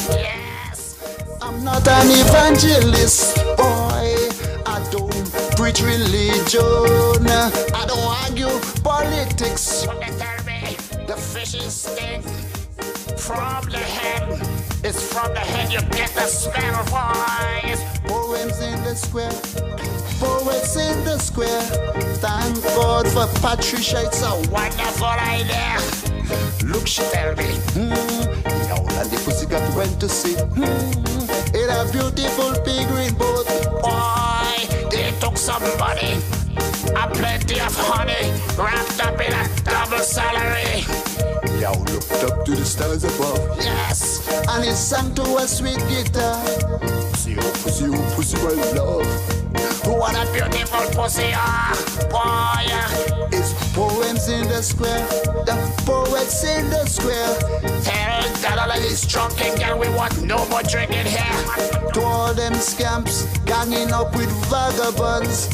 Yes, I'm not an evangelist, boy. I don't preach religion. I don't argue politics. What they tell me, the fishes stink from the head. It's from the head you get the smell, boys. Poems in the square, poets in the square. Thank God for Patricia, it's a wonderful idea. Look, she tell me, yo, and the pussycat went to sea. In a beautiful big green boat. Boy, they took some money and plenty of honey wrapped up in a double salary. Yo, looked up to the stars above. Yes, and he sang to a sweet guitar. Pussy, oh, pussy, my love. What a beautiful pussy, boy. It's poems in the square, the poets in the square. Tell that all of these drunken girl we want no more drinking here. To all them scamps ganging up with vagabonds.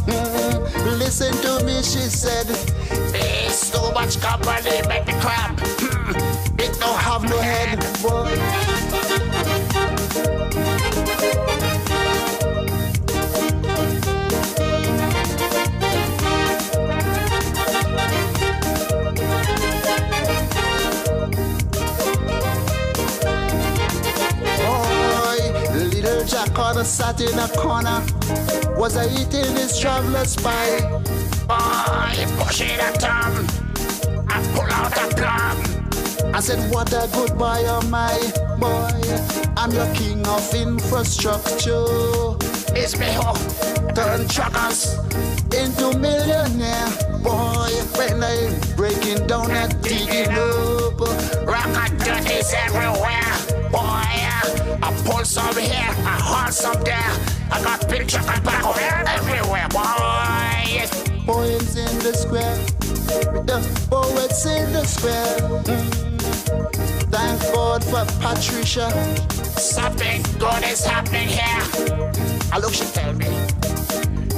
Listen to me, she said. There's too much company, make me cramp. It don't have no head, boy. Jack sat in a corner, was I eating his traveler's pie? Boy, push in a thumb, I pull out a plum. I said, what a good boy am I, boy. I'm your king of infrastructure. It's me who turn truckers into millionaire. Boy, when I'm breaking down and digging up, rock and dirt is everywhere. Boy, I pull some here, I haul some there. I got big truck and back everywhere, boy. Poems in the square, with the poets in the square. Thank God for Patricia. Something good is happening here. I look, she tell me.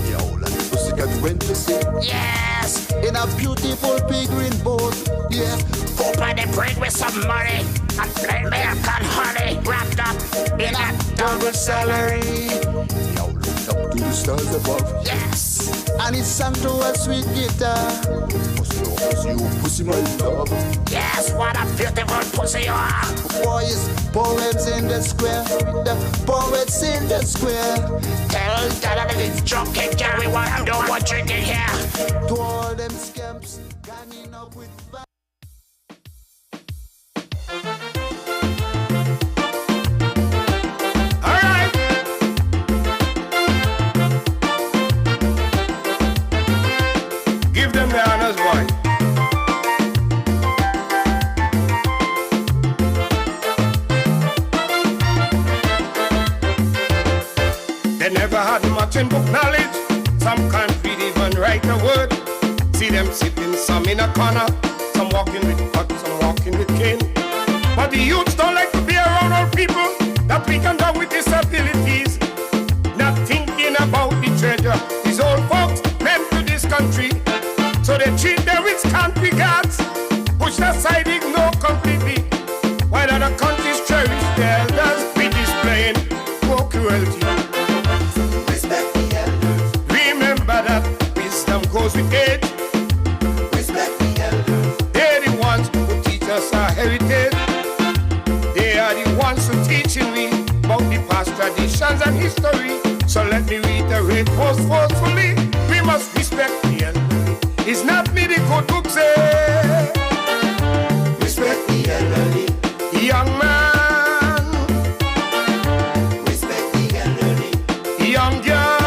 Yo, let the pussycat went to sea. Yes, in a beautiful big green boat. Yeah, open the brig with some money and plain milk and honey wrapped up in a double salary. Yo, looked up to the stars above. Yes, and it sang to a sweet guitar. Pussy, oh, pussy, my love. Yes, what a beautiful pussy you are. Boys, poems in the square, the poets in the square. Tell that it's drunk and carry what I'm doing, what drinking here. To all them scamps, ganging up with in book knowledge, some can't read even write a word. See them sitting, some in a corner, some walking with cut, some walking with cane. But the youths don't like to be around old people that we can do with disabilities. Not thinking about the treasure these old folks meant to this country. So they treat them with scant regards, push aside, ignore completely, while other countries cherish their elders, be displaying more cruelty. Goes with age. Respect the elders. They're the ones who teach us our heritage. They are the ones who teaching me about the past traditions and history. So let me reiterate most forcefully, we must respect the elderly. It's not me the good book say. Respect the elderly. Young man. Respect the elderly. Young girl.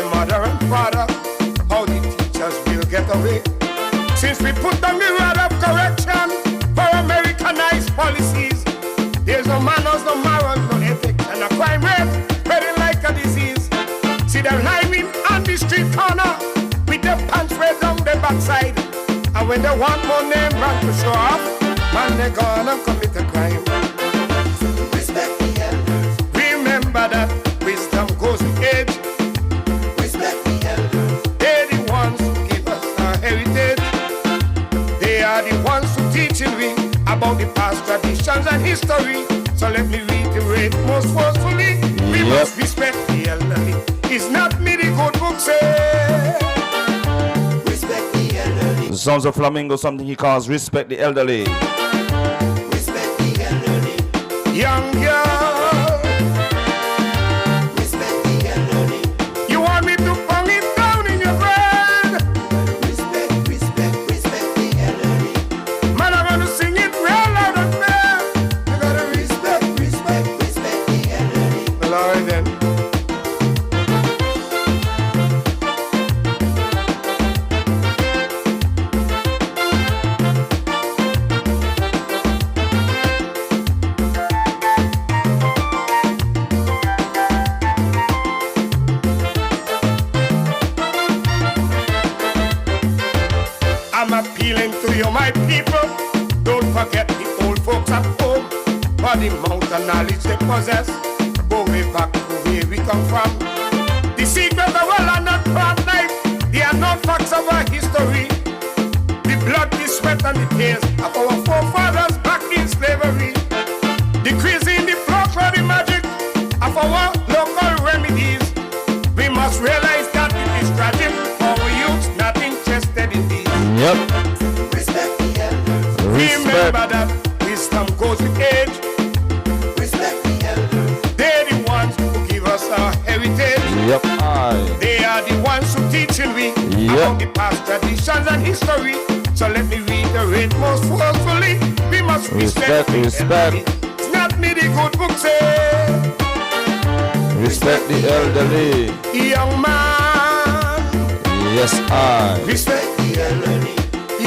mother and father, how the teachers will get away. Since we put on the rod of correction for Americanized policies, there's no manners, no morals, no ethics, and a crime rate spreading like a disease. See them lying on the street corner with their pants way down their backside. And when they want more name brand to show off, man, they gonna commit a crime. Respect the elders. Remember that wisdom goes with age. Respect the elders. They're the ones who give us our heritage. They are the ones who teaching we about the past traditions and history. So let me reiterate most forcefully, we must respect the elderly. It's not me the good book say. Respect the elderly. The Sounds of Flamingo, something he calls respect the elderly. Respect the elderly. Young girl, respect the elderly. you want me to bang it down in your brain? Respect, respect, respect the elderly. Man, I'm gonna sing it real loud and clear. You gotta respect, Respect, respect the elderly. well, all right then. I'm appealing to you, my people. Don't forget the old folks at home. For the amount of knowledge they possess. Go way back to where we come from. The secret of our land and plant life. They are not facts of our history. The blood, the sweat, and the tears of our forefathers back in slavery. Decreasing the folklore, the magic of our local remedies. We must realize that it is tragic. Our youth not interested in these. Yep. Respect the elders. Remember that wisdom goes with age. Respect the elders. They're the ones who give us our heritage. Yep. Aye. They are the ones who teaching we Yep. about the past traditions and history. So let me reiterate most forcefully, we must respect the elderly. It's not me the good book say. Respect the elderly. Young man, Yes, I. respect the elderly.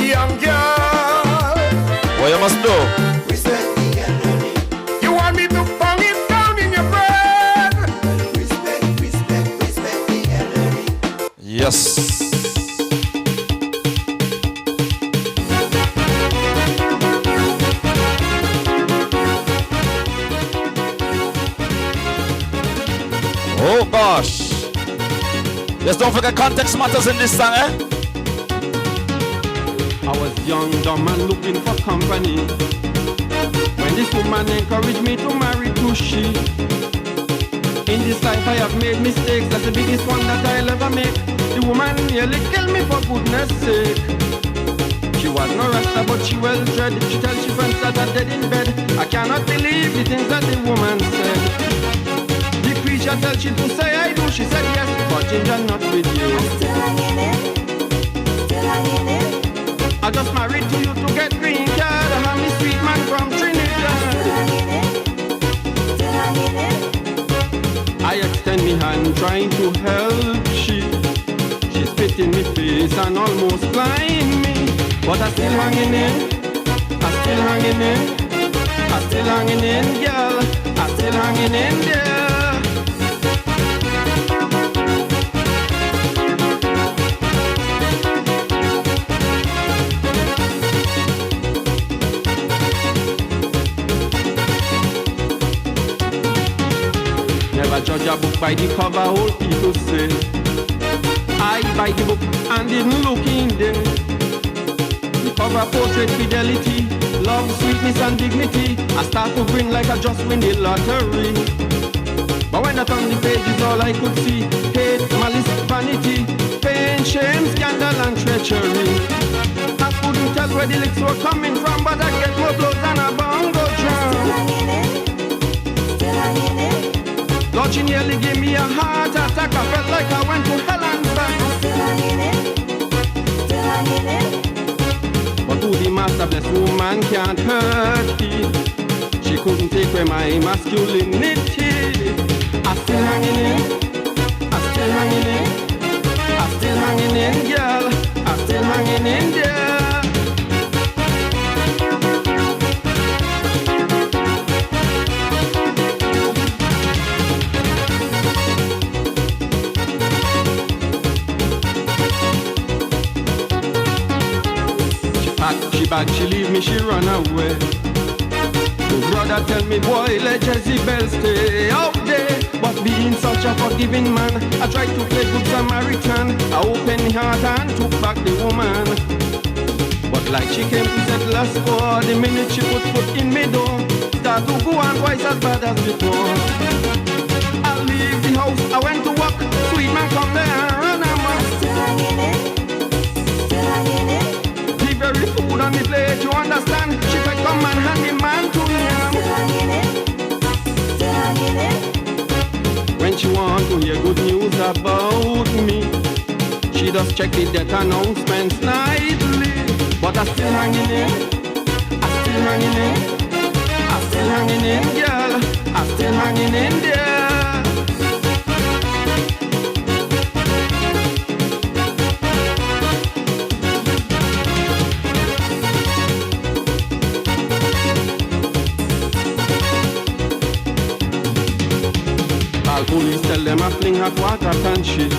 Young girl, What you must do? Respect the elderly. you want me to bang it down in your brain? Respect, respect, respect the elderly. Yes. Oh gosh. Yes, don't forget context matters in this song, eh? I was young, dumb and looking for company. When this woman encouraged me to marry to she. In this life I have made mistakes, that's the biggest one that I'll ever make. The woman nearly killed me for goodness sake. She was no rasta but she well bred. She tells she friends that are dead in bed. I cannot believe the things that the woman said. The preacher tells she to say I do, she said yes, but ginger not with you. Still hanging in, still hanging in. I just married to you to get green card. I'm the sweet man from Trinidad. Still hanging in, still hanging in. I extend me hand trying to help she. She spit in me face and almost blind me. But I still hanging in, I still hanging in. I still hanging in, girl. I still hanging in, girl. Never judge a book by the cover, old people say. I buy the book and didn't look in there. The cover portrait fidelity, love, sweetness and dignity. I start to grin like I just win the lottery. But when I turn the pages, all I could see: hate, malice, vanity, pain, shame, scandal and treachery. I couldn't tell where the licks were coming from, but I get more blows than a bongo drum. Still hanging in, still hanging in. Lord, she nearly gave me a heart attack. I felt like I went to hell and back. Still hanging in, still hanging in. But who the master bless woman can't hurt me. She couldn't take away my masculinity. I still hanging in, I still hanging in. She leave me, she run away. The brother tell me, boy, let Jezebel stay out there. But being such a forgiving man, I tried to play good Samaritan. I opened heart and took back the woman. But like she came to settle a score, the minute she put foot in me door, start to go on twice as bad as before. I leave the house, I went to work, sweet man come there and run amok. Still hanging in, still hanging in. The very food on the plate, you understand? She said, come and hand the man to him. Still hanging in, still hanging in. When she want to hear good news about me, she just check the death announcements nightly. But I still hanging in, I still hanging in, I still hanging in, girl, I still hanging in there. All police tell them I fling hot water pan she.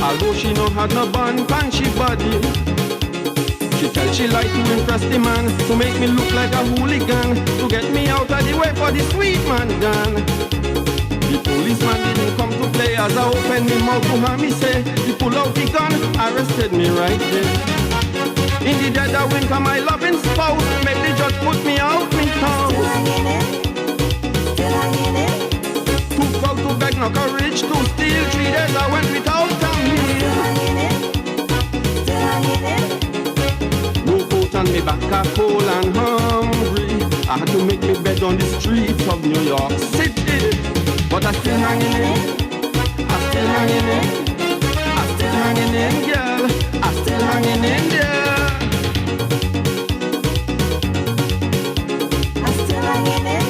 Although she no had no bun pan she body. She tell she like to impress the man, to make me look like a hooligan, to get me out of the way for the sweet man gone. The policeman didn't come to play as I opened my mouth to hear me say, he pull out the gun, arrested me right there. In the dead of winter, my loving spouse make the judge put me out me house. Still hanging in, still hanging in. Too proud to beg, no courage to steal. 3 days I went without a meal. Still hanging in, still hanging in. No coat on me back, I cold and hungry. I had to make me bed on the streets of New York City. But I still hanging in, I still hanging in, I still hanging in, girl, I still hanging in there. I'm still hanging in,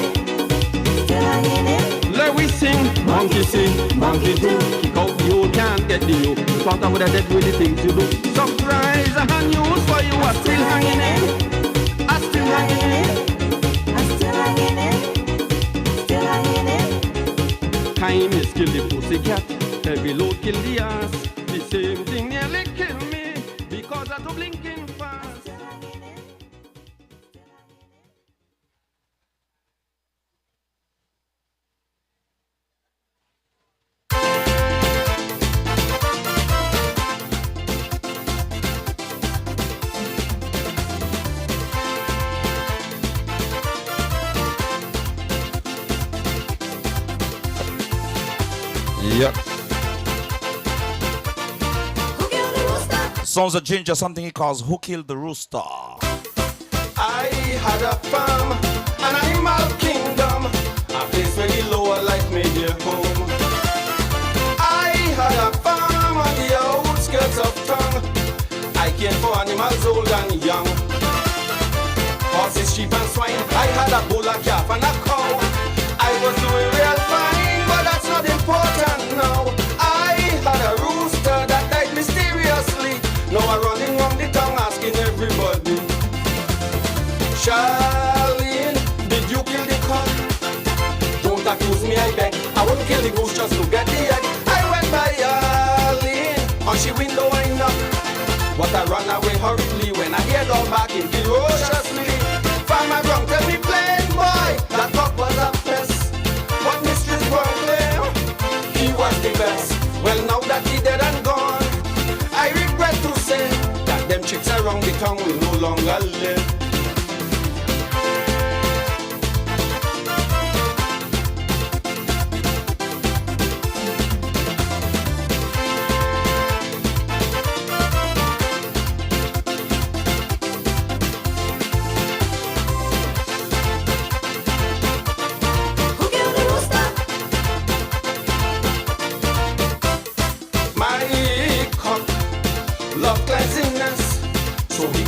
still hanging in. Let we sing, monkey sing, monkey do. Kick out the old, can't get the new. Thought I would have dead with the things you do. Surprise, I have news for you, I still hanging in, I still hanging in. I'm still hanging in, still hanging in. Kindness kill the pussycat, heavy load kill the ass. The same thing nearly kill me, because I do blinking fast. Yep. Who killed the rooster? Sons of Ginger, something he calls Who Killed the Rooster. I had a farm, an animal kingdom, a place where the lower life made their home. I had a farm on the outskirts of town. I cared for animals old and young. Horses, sheep and swine. I had a bull, a calf and a cow. I was doing real fine, but that's not important now. I had a rooster that died mysteriously. Now I'm running around the town asking everybody, Charlene, did you kill the cock? Don't accuse me, I beg. I wouldn't kill the goose just to get the egg. I went by Arlene, on she window I knocked, but I ran away hurriedly when I heard all barking ferociously. Farmer Brown tell me plain boy, that cock was a pest, but Mistress Brown claim he was the best. Well, now that he dead and gone, I regret to say that them chicks around the town will no longer live.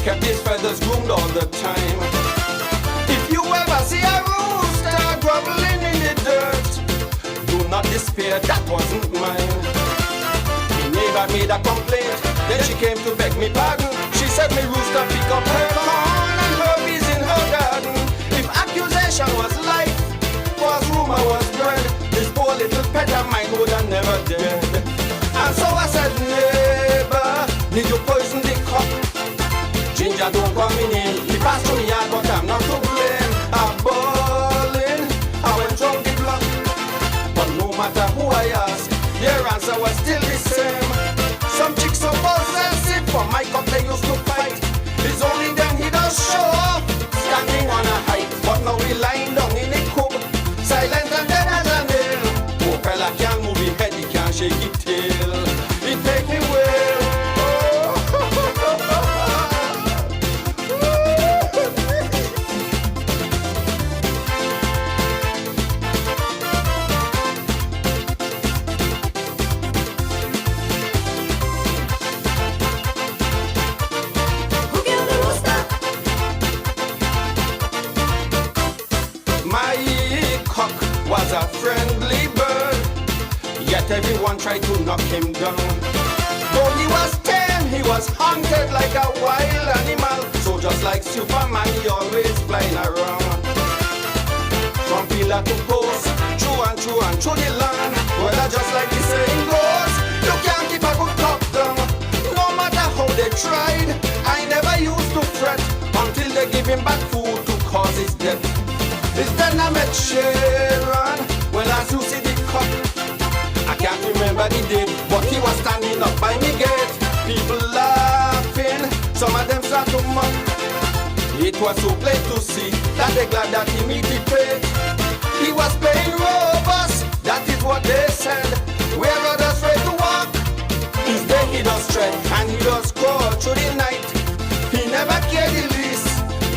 Kept his feathers groomed all the time. If you ever see a rooster groveling in the dirt, do not despair, that wasn't mine. The neighbor made a complaint, then she came to beg me pardon. She said me rooster pick up her corn and Harvey's in her garden. If accusation was life, was rumor was bread, this poor little pet of mine would have never dead. And so I said, neighbor, did you poison the cock? Ginger don't everyone tried to knock him down. Though he was 10, he was hunted like a wild animal. So just like Superman, he always flying around. From pillar to post, true and through the land. Well, just like the saying goes, you can't keep a good top down. No matter how they tried, I never used to fret until they give him back food to cause his death. This then I met Sharon, when as you see the cut, I can't remember the date, but he was standing up by me gate. People laughing, some of them start to mock. It was so plain to see that they glad that he meet the fate. He was playing robust, that is what they said. Where others afraid to walk, his day he does tread, and he does crawl through the night. He never cared the least.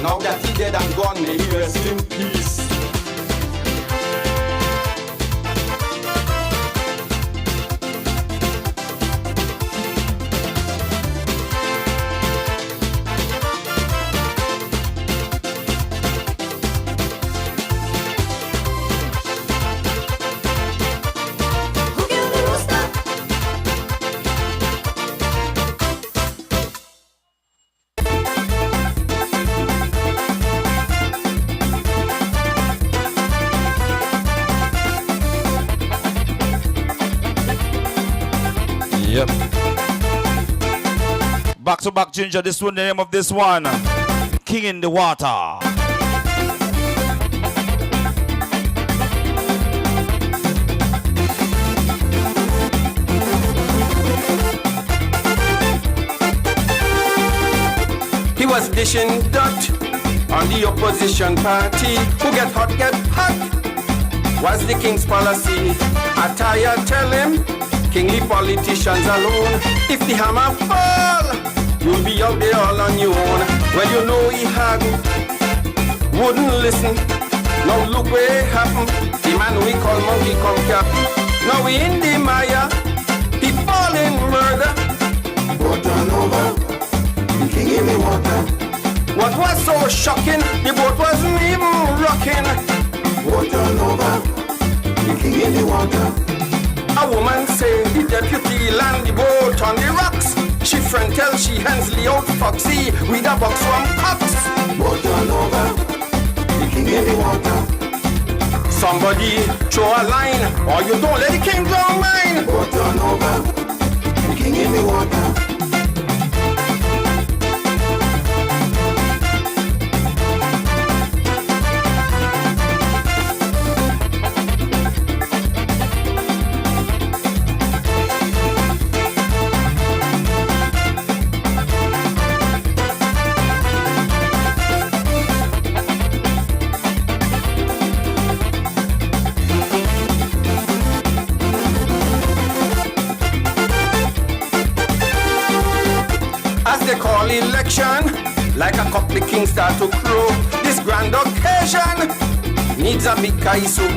Now that he dead and gone, may he rest in peace. Yep. Back to back, Ginger. This one, the name of this one, King in the Water. He was dishing dirt on the opposition party. Who get hot, was the king's policy. Attire tell him, kingly politicians alone. If the hammer fall, you'll be out there all on your own. Well, you know he wouldn't listen. Now look where it happened. The man we call monkey come cap. Now we in the mire, he fall in murder. Water over, the king in the water. What was so shocking, the boat wasn't even rocking. Water over, the king in the water. A woman say the deputy land the boat on the rocks. She friend tell she Hensley out Foxy with a box from Cox. Water over, the king in the water. Somebody throw a line, or you don't let the king drown mine. Water over, the king in the water. Election, like a cup the king start to crow. This grand occasion needs a big kaiso.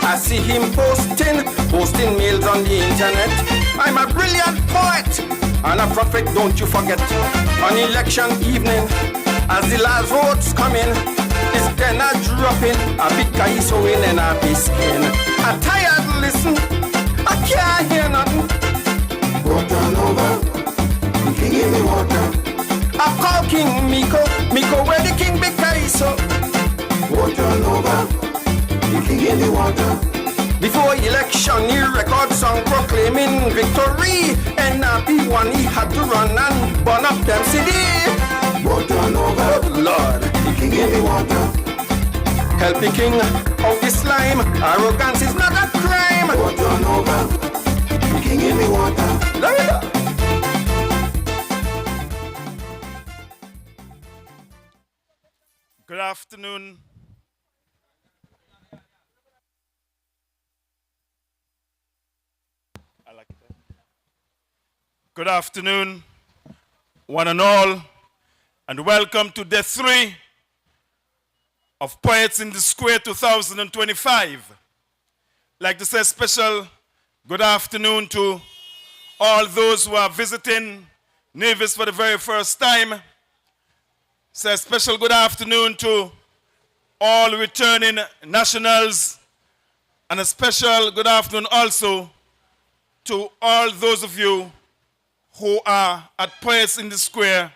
I see him posting mails on the internet. I'm a brilliant poet and a prophet, don't you forget. On election evening, as the last votes come in, this then a dropping a big kaiso in and a big skin. I'm tired, listen, I can't hear nothing. Water over, the king in the water. I call King Miko where the king be kaiso. Water over, the king in the water. Before election, he record song proclaiming victory. And happy one he had to run and burn up them city. Water over, oh Lord, the king in the water. Help the king out the slime. Arrogance is not a crime. Water over, the king in the water. Lord. Good afternoon. I like that. Good afternoon, one and all, and welcome to day 3 of Poets in the Square 2025. I'd like to say a special good afternoon to all those who are visiting Nevis for the very first time. Say a special good afternoon to all returning nationals, and a special good afternoon also to all those of you who are at Poets in the Square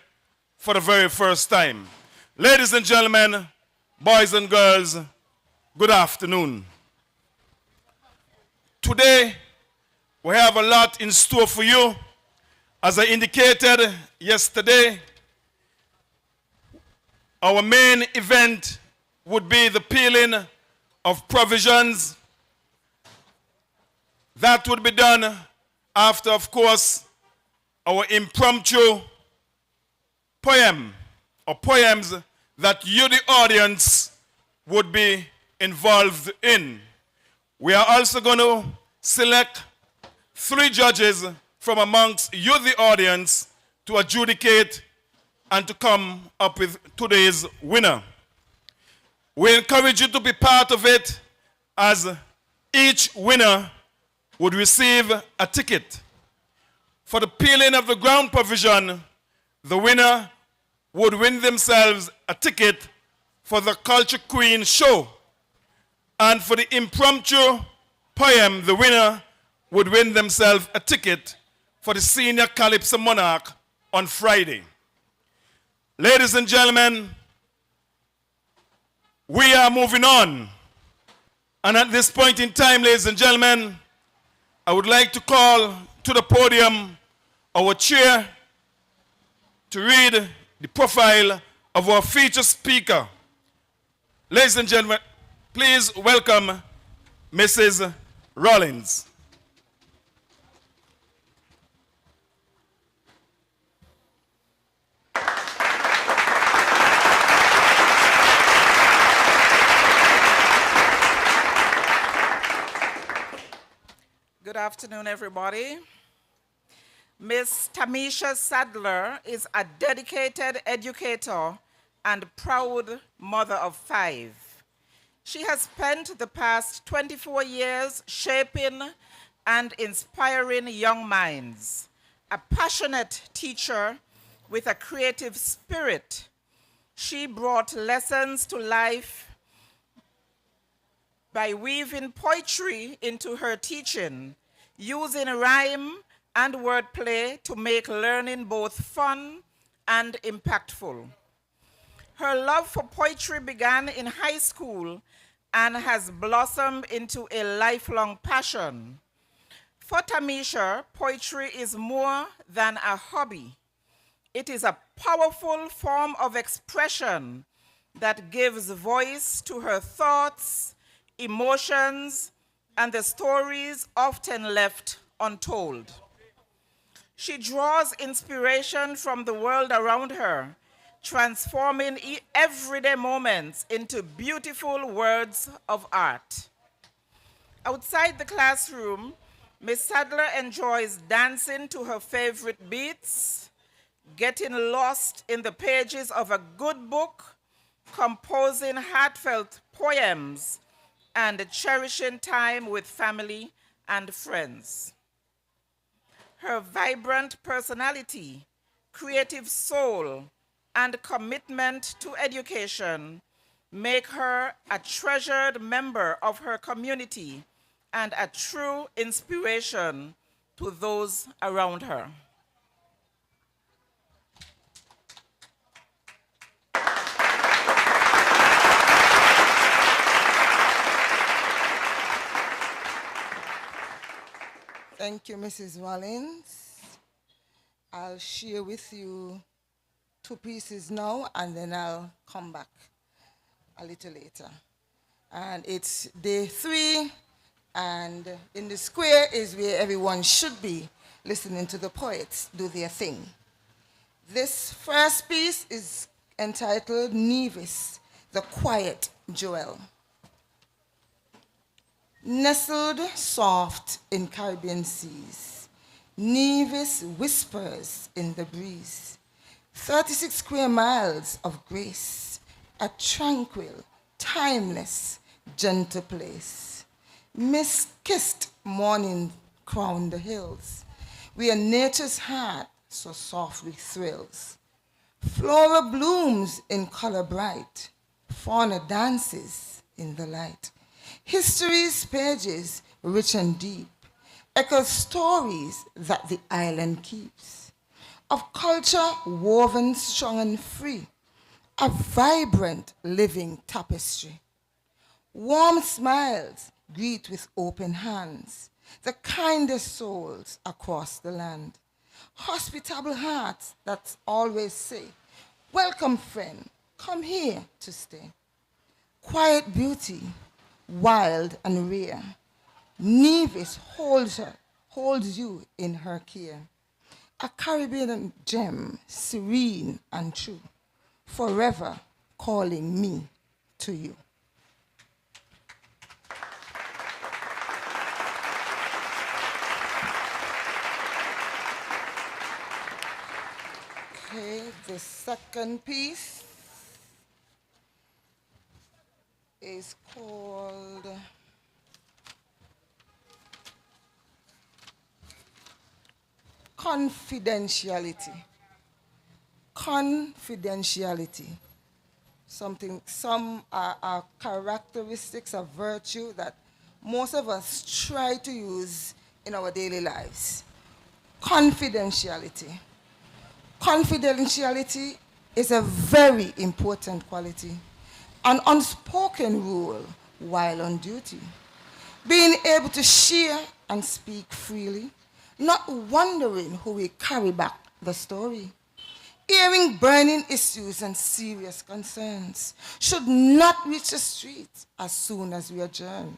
for the very first time. Ladies and gentlemen, boys and girls, good afternoon. Today, we have a lot in store for you. As I indicated yesterday, our main event would be the peeling of provisions. That would be done after, of course, our impromptu poem or poems that you, the audience, would be involved in. We are also going to select 3 judges from amongst you, the audience, to adjudicate and to come up with today's winner. We encourage you to be part of it, as each winner would receive a ticket. For the peeling of the ground provision, the winner would win themselves a ticket for the Culture Queen show. And for the impromptu poem, the winner would win themselves a ticket for the Senior Calypso Monarch on Friday. Ladies and gentlemen, we are moving on. And at this point in time, ladies and gentlemen, I would like to call to the podium our chair to read the profile of our featured speaker. Ladies and gentlemen, please welcome Mrs. Rollins. Good afternoon, everybody. Miss Tamisha Sadler is a dedicated educator and proud mother of 5. She has spent the past 24 years shaping and inspiring young minds. A passionate teacher with a creative spirit, she brought lessons to life by weaving poetry into her teaching, using rhyme and wordplay to make learning both fun and impactful. Her love for poetry began in high school and has blossomed into a lifelong passion. For Tamisha, poetry is more than a hobby. It is a powerful form of expression that gives voice to her thoughts, emotions, and the stories often left untold. She draws inspiration from the world around her, transforming everyday moments into beautiful words of art. Outside the classroom, Miss Sadler enjoys dancing to her favorite beats, getting lost in the pages of a good book, composing heartfelt poems, and cherishing time with family and friends. Her vibrant personality, creative soul, and commitment to education make her a treasured member of her community and a true inspiration to those around her. Thank you, Mrs. Rollins. I'll share with you 2 pieces now, and then I'll come back a little later. And it's day 3, and in the square is where everyone should be listening to the poets do their thing. This first piece is entitled Nevis, the Quiet Jewel. Nestled soft in Caribbean seas, Nevis whispers in the breeze. 36 square miles of grace, a tranquil, timeless, gentle place. Mist-kissed morning crown the hills, where nature's heart so softly thrills. Flora blooms in color bright, fauna dances in the light. History's pages rich and deep, echoes stories that the island keeps, of culture woven strong and free, a vibrant living tapestry. Warm smiles greet with open hands the kindest souls across the land. Hospitable hearts that always say, welcome friend, come here to stay. Quiet beauty, wild and rare, Nevis holds you in her care. A Caribbean gem, serene and true, forever calling me to you. Okay, the second piece is called Confidentiality. Confidentiality. Some are characteristics of virtue that most of us try to use in our daily lives. Confidentiality. Confidentiality is a very important quality, an unspoken rule while on duty. Being able to share and speak freely, not wondering who will carry back the story. Airing burning issues and serious concerns should not reach the streets as soon as we adjourn.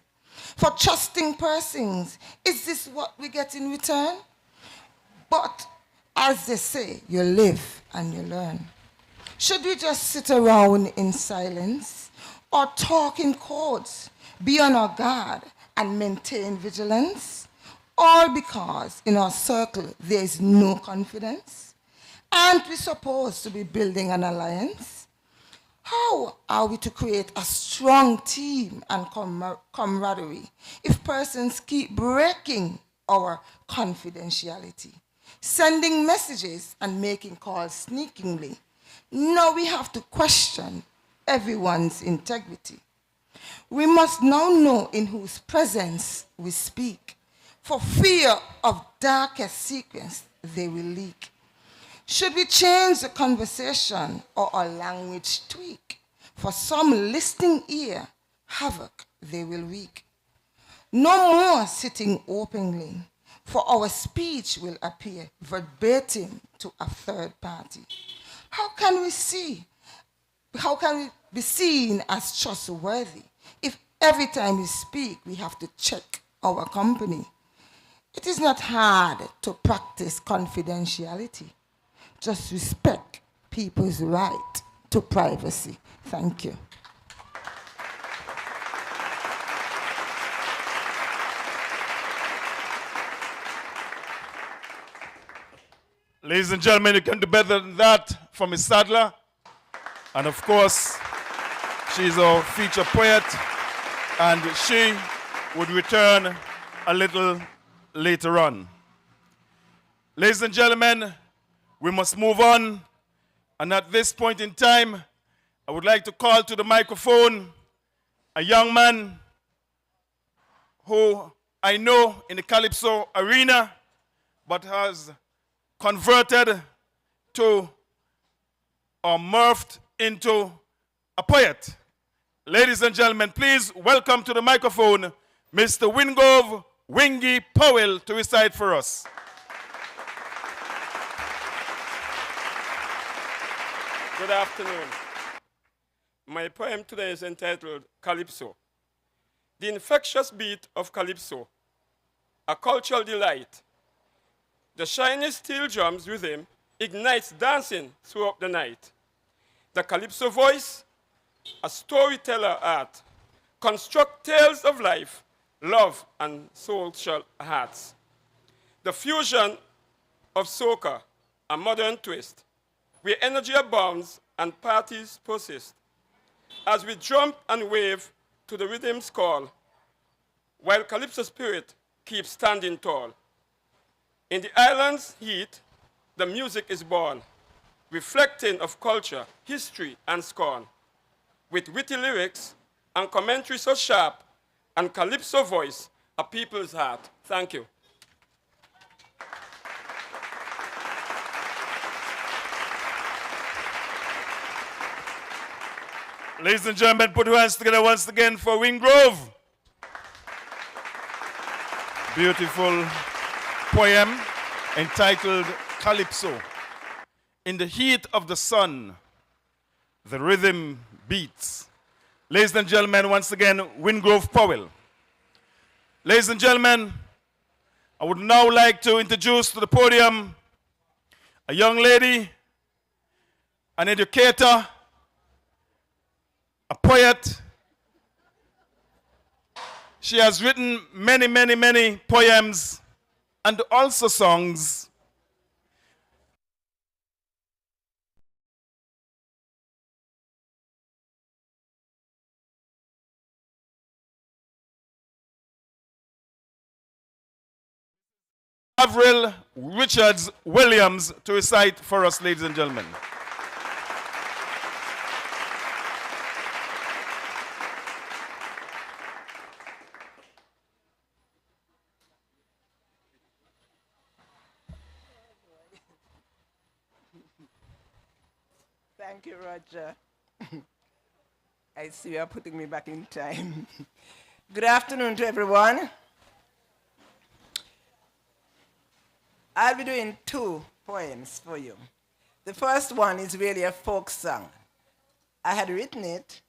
For trusting persons, is this what we get in return? But as they say, you live and you learn. Should we just sit around in silence or talk in codes, be on our guard and maintain vigilance? All because in our circle there is no confidence? Aren't we supposed to be building an alliance? How are we to create a strong team and camaraderie if persons keep breaking our confidentiality, sending messages and making calls sneakingly? Now we have to question everyone's integrity. We must now know in whose presence we speak, for fear of darkest secrets they will leak. Should we change the conversation or our language tweak? For some listening ear, havoc they will wreak. No more sitting openly, for our speech will appear verbatim to a third party. How can we be seen as trustworthy if every time we speak we have to check our company? It is not hard to practice confidentiality. Just respect people's right to privacy. Thank you. Ladies and gentlemen, you can do better than that for Miss Sadler. And of course, she's our feature poet, and she would return a little later on. Ladies and gentlemen, we must move on. And at this point in time, I would like to call to the microphone a young man who I know in the Calypso arena, but has converted to or morphed into a poet. Ladies and gentlemen, please welcome to the microphone Mr. Wingrove Wingy Powell to recite for us. Good afternoon. My poem today is entitled Calypso. The infectious beat of Calypso, a cultural delight. The shiny steel drums rhythm ignites dancing throughout the night. The Calypso voice, a storyteller art, construct tales of life, love, and social hearts. The fusion of soca, a modern twist, where energy abounds and parties persist, as we jump and wave to the rhythm's call, while Calypso spirit keeps standing tall. In the island's heat, the music is born, reflecting of culture, history, and scorn, with witty lyrics and commentary so sharp, and Calypso voice, a people's heart. Thank you. Ladies and gentlemen, put your hands together once again for Wingrove. Beautiful poem entitled Calypso. In the heat of the sun, the rhythm beats. Ladies and gentlemen, once again, Wingrove Powell. Ladies and gentlemen, I would now like to introduce to the podium a young lady, an educator, a poet. She has written many, many, many poems and also songs. Ail Richards Williams to recite for us, ladies and gentlemen. Thank you, Roger. I see you are putting me back in time. Good afternoon to everyone. I'll be doing 2 poems for you. The first one is really a folk song. I had written it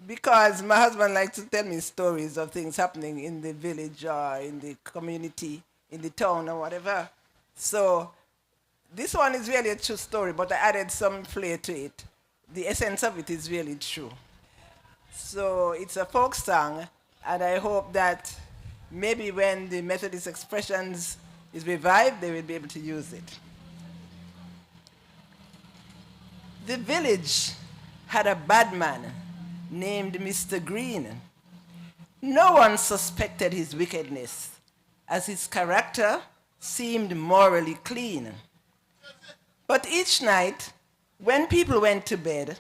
because my husband likes to tell me stories of things happening in the village or in the community, in the town or whatever. So this one is really a true story, but I added some flair to it. The essence of it is really true. So it's a folk song, and I hope that maybe when the Methodist expressions is revived, they will be able to use it. The village had a bad man named Mr. Green. No one suspected his wickedness, as his character seemed morally clean. But each night, when people went to bed,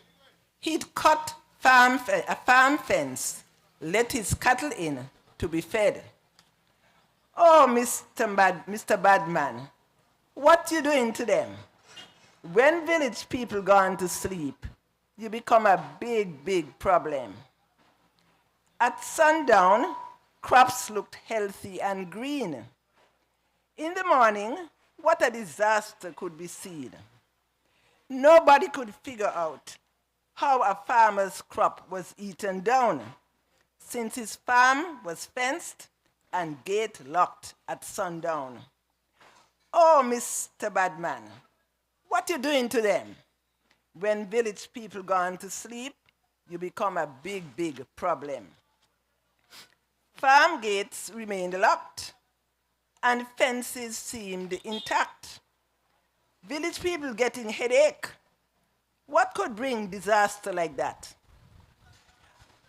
he'd cut a farm fence, let his cattle in to be fed. Oh, Mr. Badman, what you doing to them? When village people gone to sleep, you become a big, big problem. At sundown, crops looked healthy and green. In the morning, what a disaster could be seen. Nobody could figure out how a farmer's crop was eaten down, since his farm was fenced and gate locked at sundown. Oh, Mr. Badman, what you doing to them? When village people gone to sleep, you become a big, big problem. Farm gates remained locked, and fences seemed intact. Village people getting headache. What could bring disaster like that?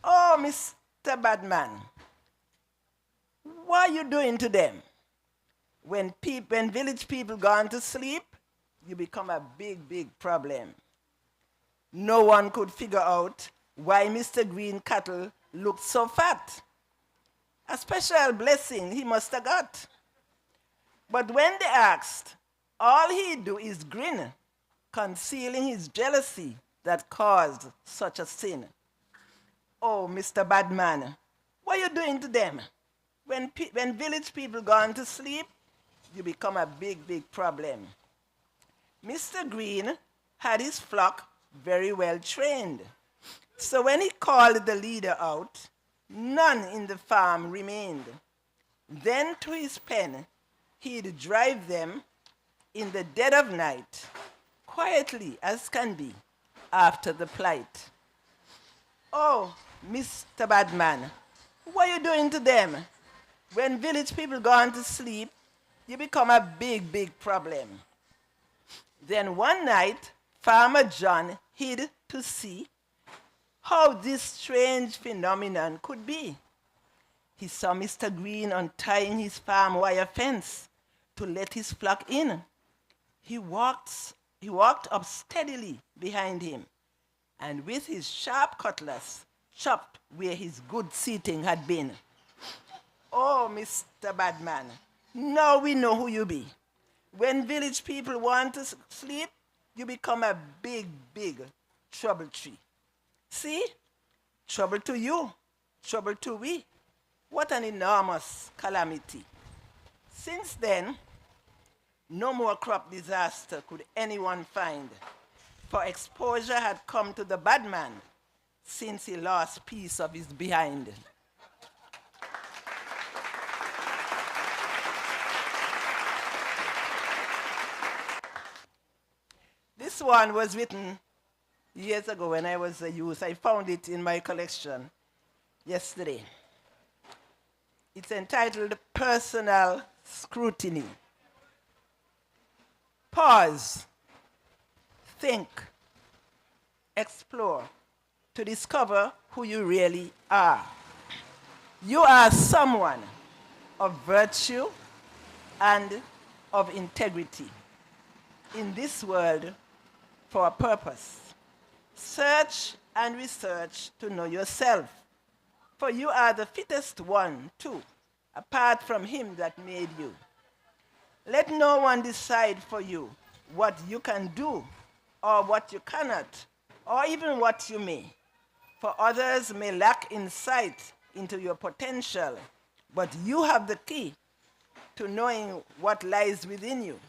Oh, Mr. Badman, what are you doing to them? When village people gone to sleep, you become a big, big problem. No one could figure out why Mr. Green cattle looked so fat. A special blessing he must have got. But when they asked, all he'd do is grin, concealing his jealousy that caused such a sin. Oh, Mr. Badman, what are you doing to them? When village people gone to sleep, you become a big, big problem. Mr. Green had his flock very well trained. So when he called the leader out, none in the farm remained. Then to his pen, he'd drive them in the dead of night, quietly as can be, after the plight. Oh, Mr. Badman, what are you doing to them? When village people gone to sleep, you become a big, big problem. Then one night, Farmer John hid to see how this strange phenomenon could be. He saw Mr. Green untying his farm wire fence to let his flock in. He walked up steadily behind him, and with his sharp cutlass chopped where his good seating had been. Oh, Mr. Badman, now we know who you be. When village people want to sleep, you become a big, big trouble tree. See? Trouble to you, trouble to we. What an enormous calamity. Since then, no more crop disaster could anyone find, for exposure had come to the bad man since he lost piece of his behind. This one was written years ago when I was a youth. I found it in my collection yesterday. It's entitled Personal Scrutiny. Pause, think, explore to discover who you really are. You are someone of virtue and of integrity in this world for a purpose. Search and research to know yourself, for you are the fittest one, too, apart from him that made you. Let no one decide for you what you can do or what you cannot, or even what you may. For others may lack insight into your potential, but you have the key to knowing what lies within you.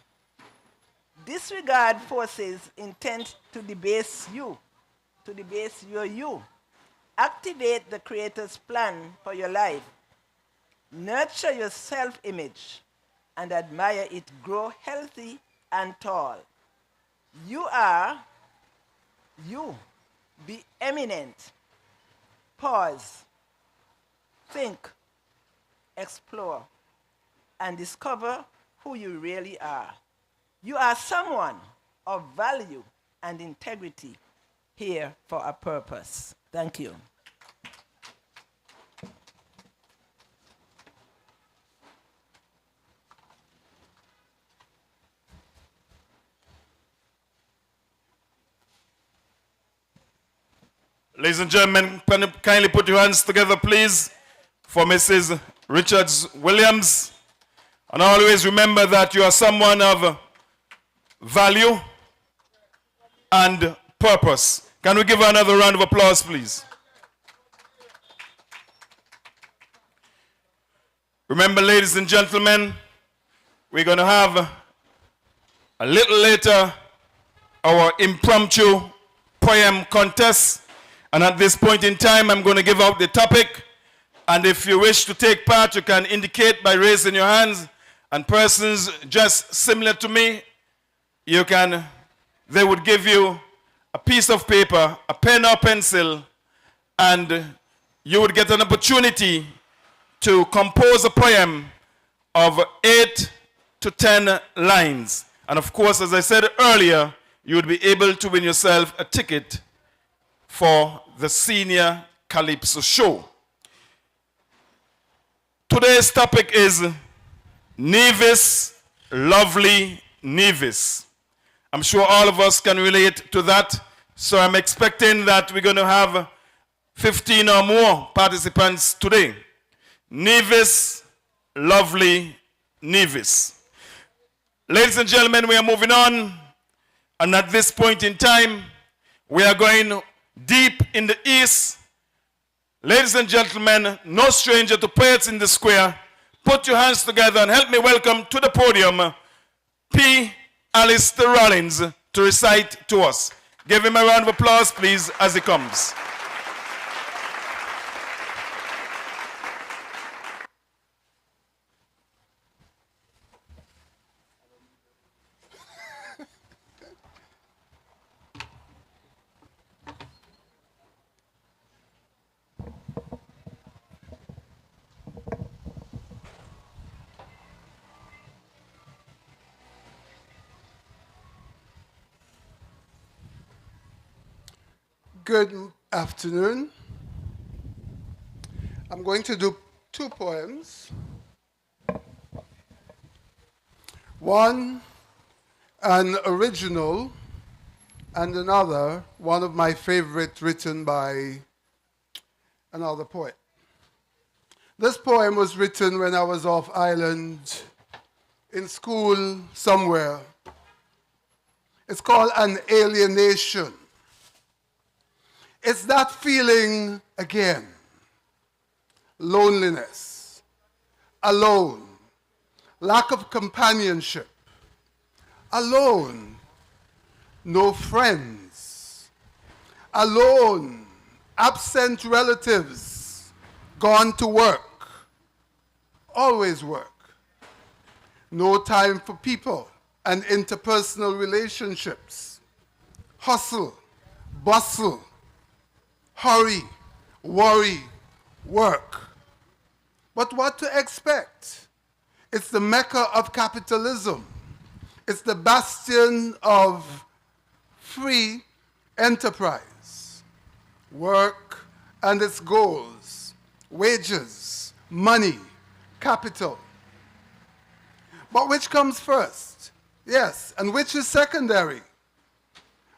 Disregard forces intent to debase you, to debase your you. Activate the Creator's plan for your life. Nurture your self-image and admire it grow healthy and tall. You are you. Be eminent. Pause. Think. Explore. And discover who you really are. You are someone of value and integrity here for a purpose. Thank you. Ladies and gentlemen, can you kindly put your hands together, please, for Mrs. Richards Williams. And always remember that you are someone of value and purpose. Can we give her another round of applause, please? Remember, ladies and gentlemen, we're going to have a little later our impromptu poem contest. And at this point in time, I'm going to give out the topic. And if you wish to take part, you can indicate by raising your hands. And persons just similar to me, they would give you a piece of paper, a pen or pencil, and you would get an opportunity to compose a poem of 8 to 10 lines. And of course, as I said earlier, you would be able to win yourself a ticket for the Senior Calypso Show. Today's topic is Nevis, lovely Nevis. I'm sure all of us can relate to that, so I'm expecting that we're going to have 15 or more participants today. Nevis, lovely Nevis. Ladies and gentlemen, we are moving on, and at this point in time, we are going deep in the east. Ladies and gentlemen, no stranger to poets in the square. Put your hands together and help me welcome to the podium P. Alistister Rollins to recite to us. Give him a round of applause, please, as he comes. Good afternoon. I'm going to do 2 poems. One, an original, and another, one of my favorite, written by another poet. This poem was written when I was off island in school somewhere. It's called An Alienation. It's that feeling again. Loneliness, alone, lack of companionship, alone, no friends, alone, absent relatives, gone to work, always work, no time for people and interpersonal relationships, hustle, bustle, hurry, worry, work. But what to expect? It's the mecca of capitalism. It's the bastion of free enterprise. Work and its goals, wages, money, capital. But which comes first? Yes, and which is secondary?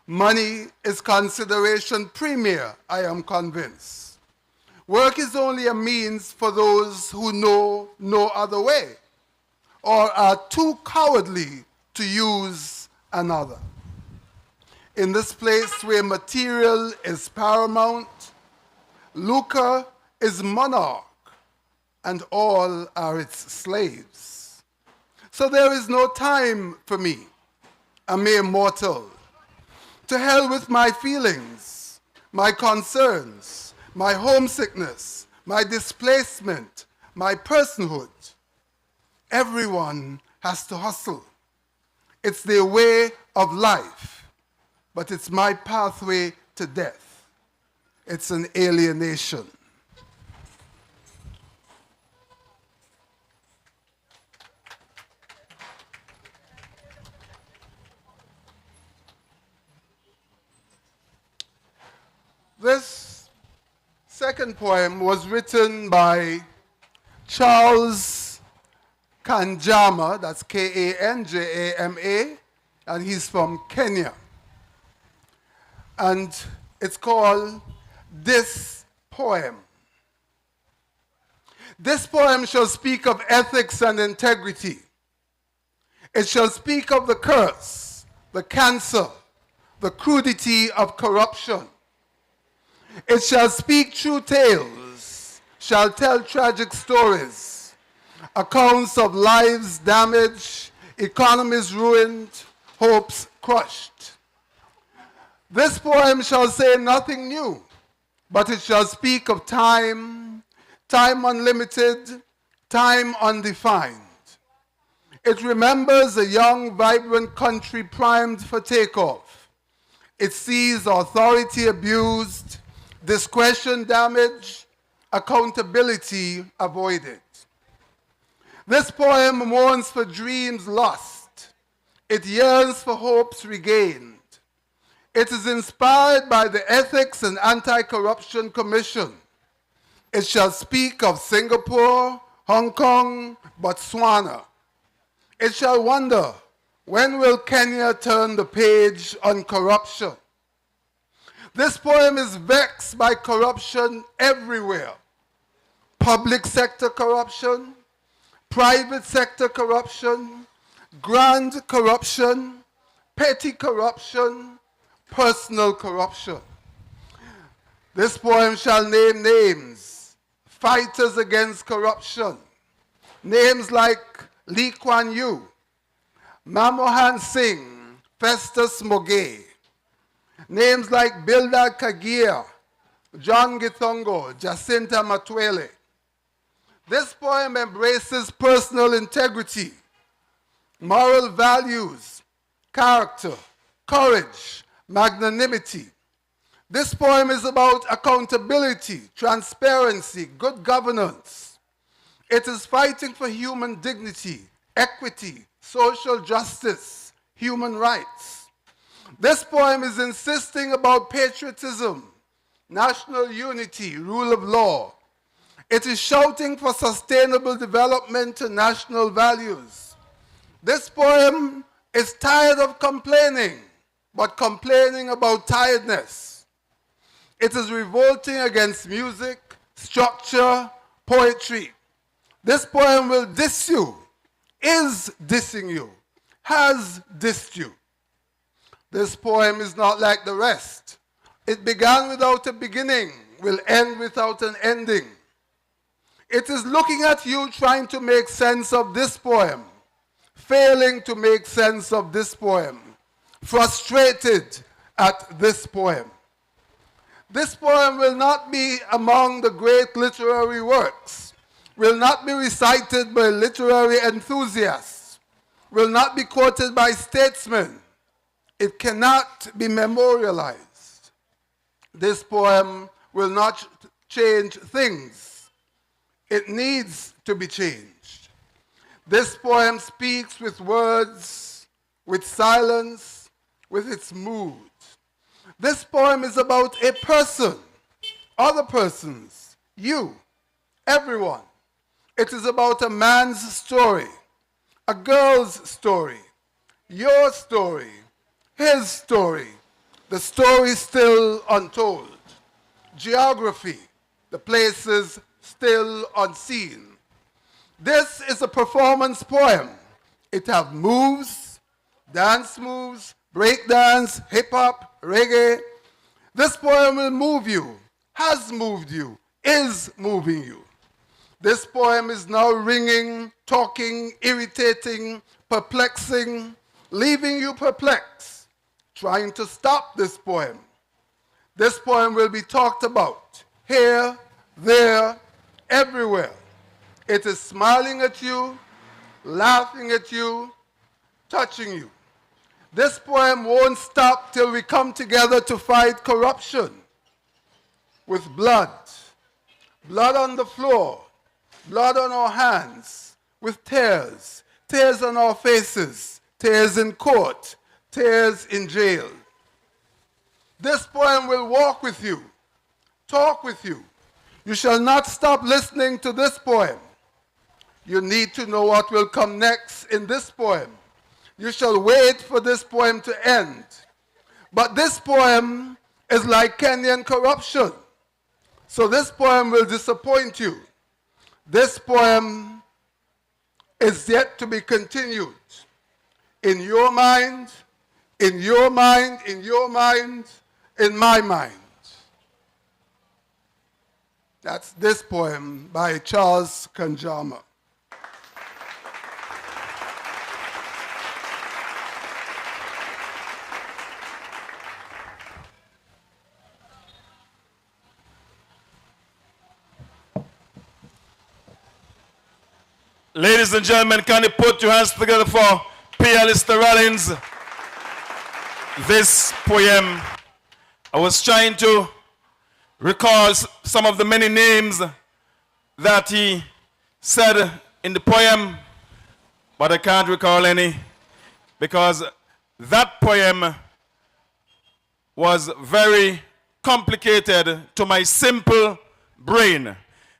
Money is consideration premier, I am convinced. Work is only a means for those who know no other way or are too cowardly to use another. In this place where material is paramount, lucre is monarch, and all are its slaves. So there is no time for me, a mere mortal. To hell with my feelings, my concerns, my homesickness, my displacement, my personhood. Everyone has to hustle. It's their way of life, but it's my pathway to death. It's an alienation. This second poem was written by Charles Kanjama, that's Kanjama, and he's from Kenya. And it's called This Poem. This poem shall speak of ethics and integrity. It shall speak of the curse, the cancer, the crudity of corruption. It shall speak true tales, shall tell tragic stories, accounts of lives damaged, economies ruined, hopes crushed. This poem shall say nothing new, but it shall speak of time, time unlimited, time undefined. It remembers a young, vibrant country primed for takeoff. It sees authority abused, discretion damaged, accountability avoided. This poem mourns for dreams lost. It yearns for hopes regained. It is inspired by the Ethics and Anti-Corruption Commission. It shall speak of Singapore, Hong Kong, Botswana. It shall wonder, when will Kenya turn the page on corruption? This poem is vexed by corruption everywhere. Public sector corruption, private sector corruption, grand corruption, petty corruption, personal corruption. This poem shall name names, fighters against corruption. Names like Lee Kuan Yew, Manmohan Singh, Festus Mogae. Names like Bildad Kagia, John Githongo, Jacinta Matwele. This poem embraces personal integrity, moral values, character, courage, magnanimity. This poem is about accountability, transparency, good governance. It is fighting for human dignity, equity, social justice, human rights. This poem is insisting about patriotism, national unity, rule of law. It is shouting for sustainable development and national values. This poem is tired of complaining, but complaining about tiredness. It is revolting against music, structure, poetry. This poem will diss you, is dissing you, has dissed you. This poem is not like the rest. It began without a beginning, will end without an ending. It is looking at you trying to make sense of this poem, failing to make sense of this poem, frustrated at this poem. This poem will not be among the great literary works, will not be recited by literary enthusiasts, will not be quoted by statesmen. It cannot be memorialized. This poem will not change things. It needs to be changed. This poem speaks with words, with silence, with its mood. This poem is about a person, other persons, you, everyone. It is about a man's story, a girl's story, your story, his story, the story still untold. Geography, the places still unseen. This is a performance poem. It has moves, dance moves, break dance, hip hop, reggae. This poem will move you, has moved you, is moving you. This poem is now ringing, talking, irritating, perplexing, leaving you perplexed, trying to stop this poem. This poem will be talked about here, there, everywhere. It is smiling at you, laughing at you, touching you. This poem won't stop till we come together to fight corruption with blood. Blood on the floor, blood on our hands, with tears. Tears on our faces, tears in court, tears in jail. This poem will walk with you, talk with you. You shall not stop listening to this poem. You need to know what will come next in this poem. You shall wait for this poem to end. But this poem is like Kenyan corruption. So this poem will disappoint you. This poem is yet to be continued. In your mind, in your mind, in your mind, in my mind. That's this poem by Charles Kanjama. Ladies and gentlemen, can you put your hands together for P. Alistister Rollins? This poem, I was trying to recall some of the many names that he said in the poem, but I can't recall any because that poem was very complicated to my simple brain.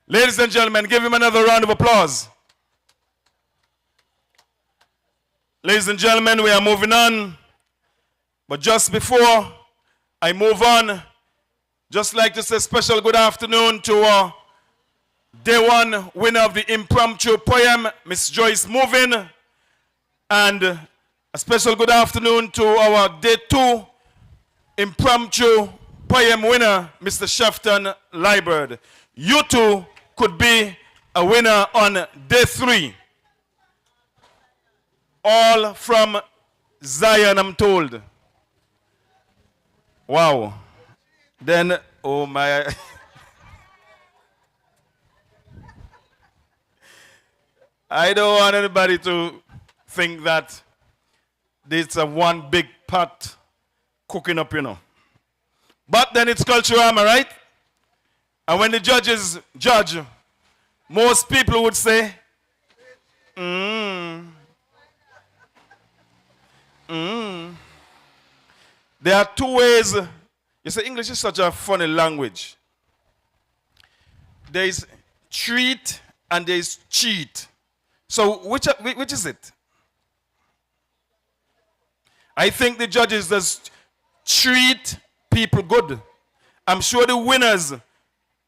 Ladies and gentlemen, give him another round of applause. Ladies and gentlemen, we are moving on. But just before I move on, just like to say a special good afternoon to our day one winner of the impromptu poem, Miss Joyce Movin. And a special good afternoon to our day two impromptu poem winner, Mr. Shafton Liebert. You two could be a winner on day three. All from Zion, I'm told. Wow. Then, oh my. I don't want anybody to think that it's a one big pot cooking up, you know. But then it's Culturama, right? And when the judges judge, most people would say, There are two ways. You say English is such a funny language. There is treat and there is cheat. So which is it? I think the judges just treat people good. I'm sure the winners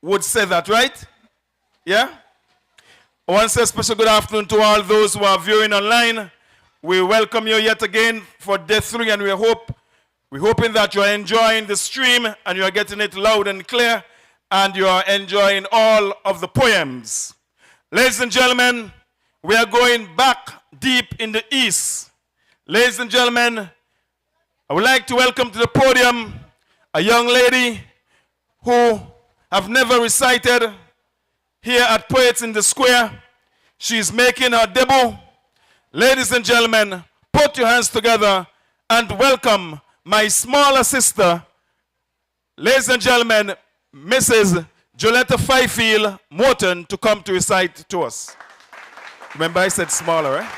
would say that, right? Yeah? I want to say a special good afternoon to all those who are viewing online. We welcome you yet again for day three, and we hope We're hoping that you're enjoying the stream and you're getting it loud and clear and you're enjoying all of the poems. Ladies and gentlemen, we are going back deep in the East. Ladies and gentlemen, I would like to welcome to the podium a young lady who have never recited here at Poets in the Square. She's making her debut. Ladies and gentlemen, put your hands together and welcome my smaller sister, ladies and gentlemen, Mrs. Juletta Fifield Morton, to come to recite to us. Remember I said smaller, right?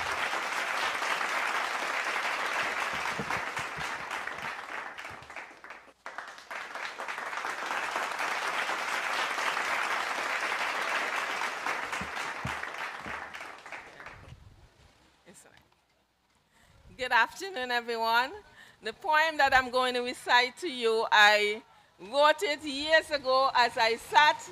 Good afternoon, everyone. The poem that I'm going to recite to you, I wrote it years ago as I sat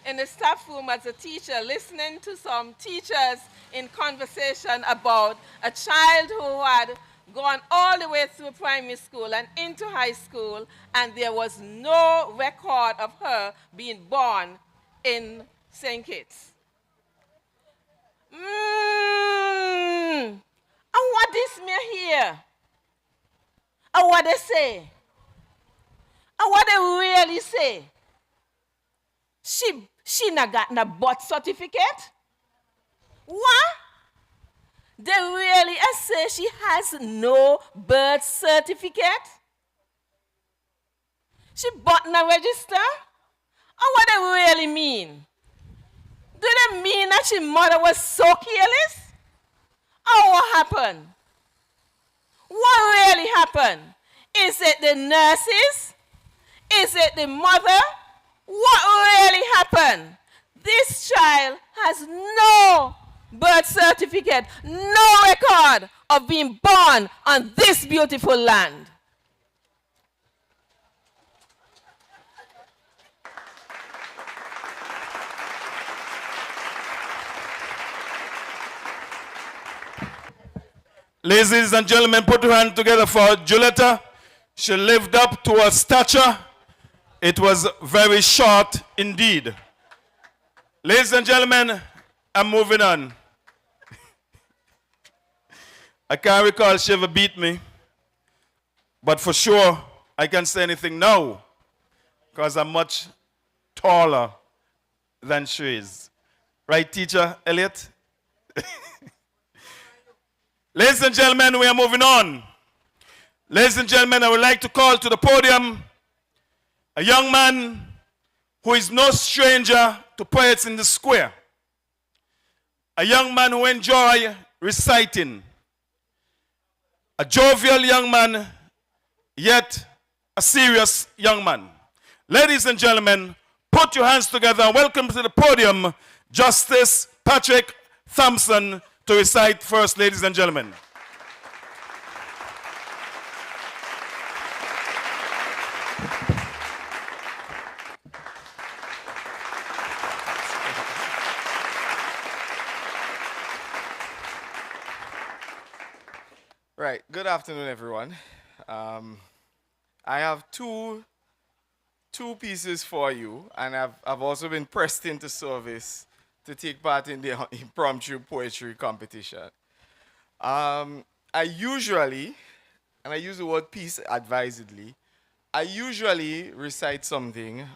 in the staff room as a teacher listening to some teachers in conversation about a child who had gone all the way through primary school and into high school, and there was no record of her being born in St. Kitts. And what this me here? And what they say? And what they really say? She not got no birth certificate? What? They really say she has no birth certificate? She bought no register? And what they really mean? Do they mean that she mother was so careless? Or what happened? What really happened? Is it the nurses? Is it the mother? What really happened? This child has no birth certificate, no record of being born on this beautiful land. Ladies and gentlemen, put your hand together for Juletta. She lived up to her stature. It was very short indeed. Ladies and gentlemen, I'm moving on. I can't recall she ever beat me, but for sure I can say anything now because I'm much taller than she is. Right, teacher Elliot? Ladies and gentlemen, we are moving on. Ladies and gentlemen, I would like to call to the podium a young man who is no stranger to Poets in the Square. A young man who enjoys reciting. A jovial young man, yet a serious young man. Ladies and gentlemen, put your hands together and welcome to the podium Justice Patrick Thompson to recite first, ladies and gentlemen. Right, good afternoon, everyone. I have two pieces for you, and I've also been pressed into service to take part in the impromptu poetry competition. I usually, and I use the word piece advisedly, I usually recite something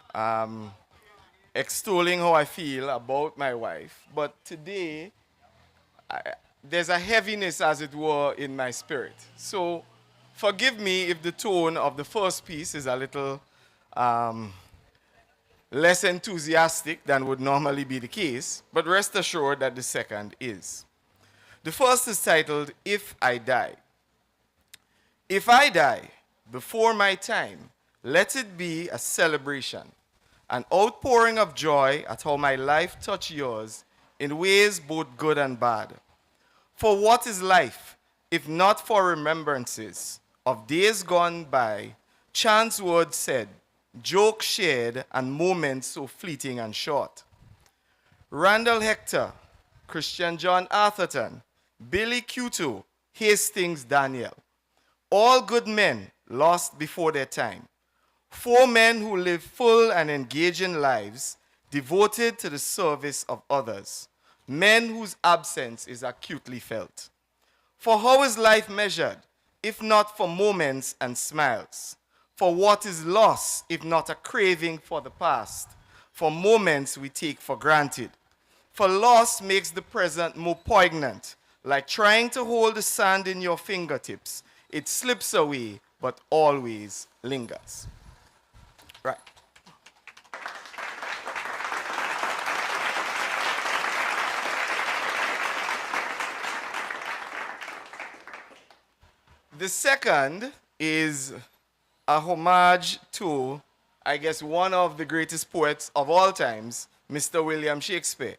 extolling how I feel about my wife, but today, there's a heaviness, as it were, in my spirit. So forgive me if the tone of the first piece is a little less enthusiastic than would normally be the case, but rest assured that the second is. The first is titled, If I Die. If I die before my time, let it be a celebration, an outpouring of joy at how my life touched yours in ways both good and bad. For what is life, if not for remembrances of days gone by, chance words said, jokes shared, and moments so fleeting and short? Randall Hector, Christian John Atherton, Billy Cuto, Hastings Daniel, all good men lost before their time. 4 men who live full and engaging lives devoted to the service of others. Men whose absence is acutely felt. For how is life measured, if not for moments and smiles? For what is lost, if not a craving for the past? For moments we take for granted. For loss makes the present more poignant, like trying to hold the sand in your fingertips. It slips away, but always lingers. Right. The second is a homage to, I guess, one of the greatest poets of all times, Mr. William Shakespeare.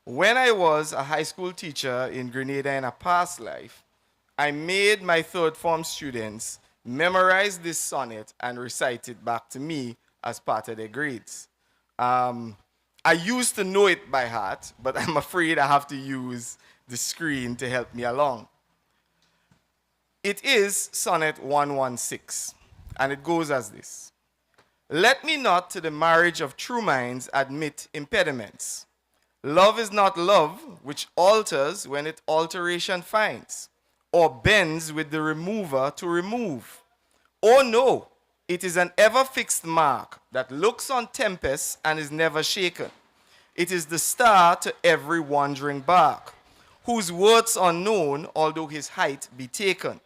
When I was a high school teacher in Grenada in a past life, I made my third form students memorize this sonnet and recite it back to me as part of their grades. I used to know it by heart, but I'm afraid I have to use the screen to help me along. It is Sonnet 116, and it goes as this. Let me not to the marriage of true minds admit impediments. Love is not love, which alters when it alteration finds, or bends with the remover to remove. Oh no, it is an ever-fixed mark that looks on tempests and is never shaken. It is the star to every wandering bark, whose worth's unknown, although his height be taken.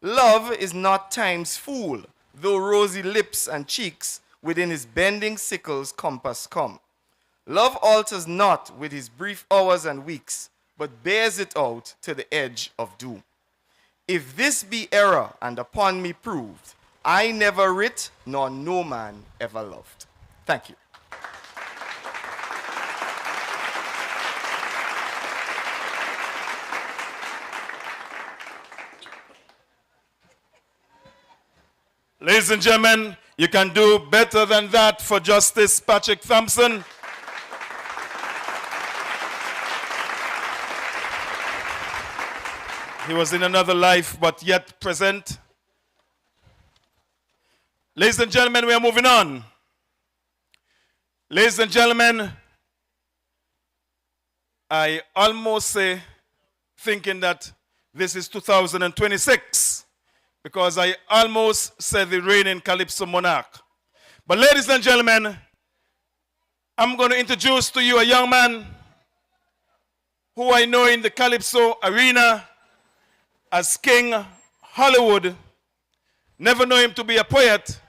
Love is not time's fool, though rosy lips and cheeks within his bending sickle's compass come. Love alters not with his brief hours and weeks, but bears it out to the edge of doom. If this be error and upon me proved, I never writ, nor no man ever loved. Thank you. Ladies and gentlemen, you can do better than that for Justice Patrick Thompson. He was in another life, but yet present. Ladies and gentlemen, we are moving on. Ladies and gentlemen, I almost say, thinking that this is 2026, because I almost said the reigning Calypso monarch. But ladies and gentlemen, I'm going to introduce to you a young man who I know in the Calypso arena as King Hollywood. Never know him to be a poet,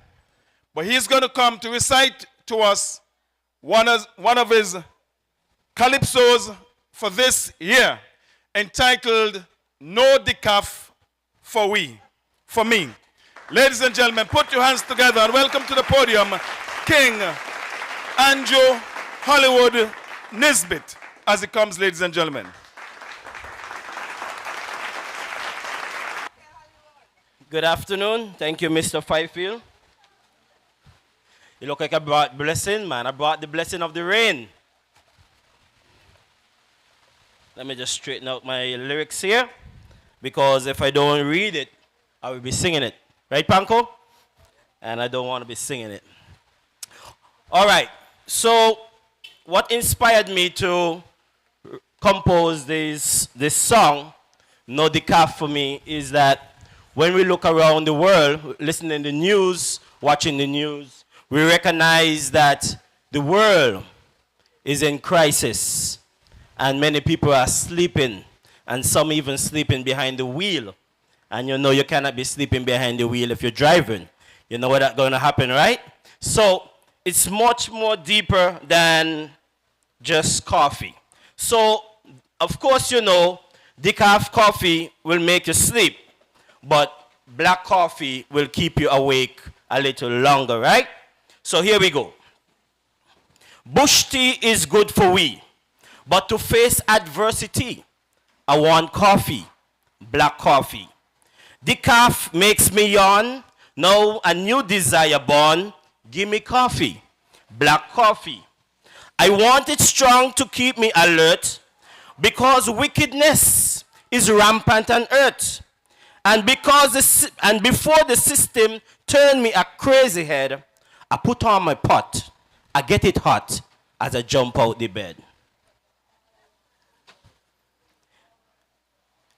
but he's going to come to recite to us one of his calypsos for this year, entitled No Decaf for Me. Ladies and gentlemen, put your hands together and welcome to the podium, King Andrew Hollywood Nisbett, as he comes, ladies and gentlemen. Good afternoon. Thank you, Mr. Fifield. You look like I brought blessing, man. I brought the blessing of the rain. Let me just straighten out my lyrics here, because if I don't read it, I will be singing it. Right, Panko? And I don't want to be singing it. All right. So what inspired me to compose this song, No Decaf for Me, is that when we look around the world, listening to the news, watching the news, we recognize that the world is in crisis and many people are sleeping, and some even sleeping behind the wheel. And you know you cannot be sleeping behind the wheel if you're driving. You know what's going to happen, right? So it's much more deeper than just coffee. So, of course, you know, decaf coffee will make you sleep, but black coffee will keep you awake a little longer, right? So here we go. Bush tea is good for we, but to face adversity, I want coffee, black coffee. Decaf makes me yawn, now a new desire born, give me coffee, black coffee. I want it strong to keep me alert, because wickedness is rampant on earth. And before the system turned me a crazy head, I put on my pot. I get it hot as I jump out the bed.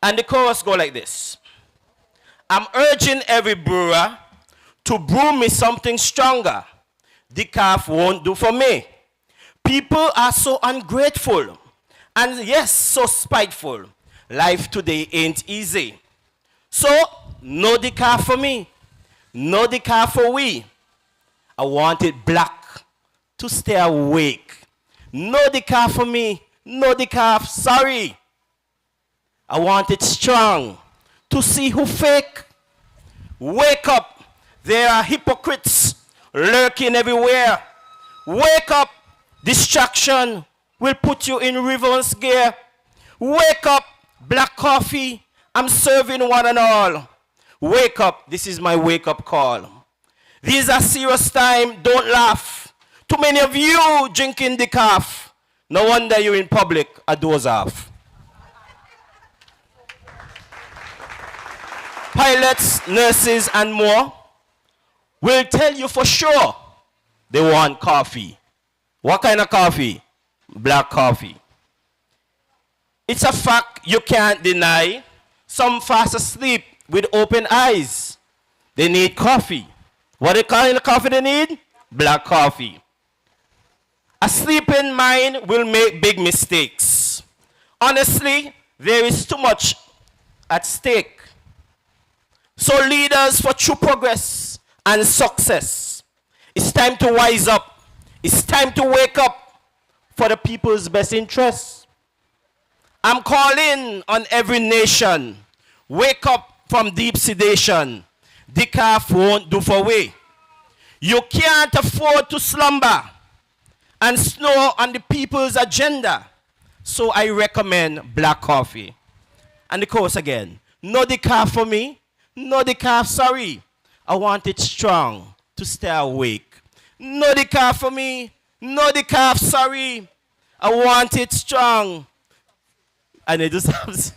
And the chorus go like this. I'm urging every brewer to brew me something stronger. Decaf won't do for me. People are so ungrateful and yes, so spiteful. Life today ain't easy. So, no decaf for me. No decaf for we. I want it black to stay awake. No decaf for me. No decaf, sorry. I want it strong to see who fake. Wake up. There are hypocrites lurking everywhere. Wake up. Distraction will put you in reverse gear. Wake up. Black coffee. I'm serving one and all. Wake up. This is my wake up call. These are serious time. Don't laugh. Too many of you drinking decaf. No wonder you're in public a doze off. Pilots, nurses, and more will tell you for sure they want coffee. What kind of coffee? Black coffee. It's a fact you can't deny. Some fast asleep with open eyes. They need coffee. What kind of coffee they need? Black coffee. A sleeping mind will make big mistakes. Honestly, there is too much at stake. So leaders for true progress and success, it's time to wise up. It's time to wake up for the people's best interests. I'm calling on every nation. Wake up from deep sedation. Decaf won't do for we. You can't afford to slumber and snore on the people's agenda. So I recommend black coffee. And the chorus again. No decaf for me. No decaf, sorry. I want it strong to stay awake. No decaf for me. No decaf, sorry. I want it strong. And it just has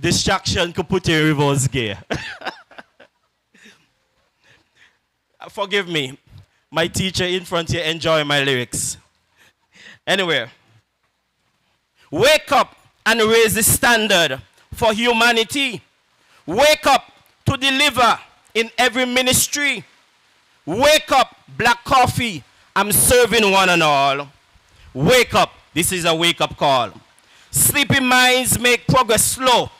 distraction could put you in reverse gear. Forgive me. My teacher in front here enjoy my lyrics. Anyway. Wake up and raise the standard for humanity. Wake up to deliver in every ministry. Wake up, black coffee. I'm serving one and all. Wake up. This is a wake-up call. Sleepy minds make progress slow.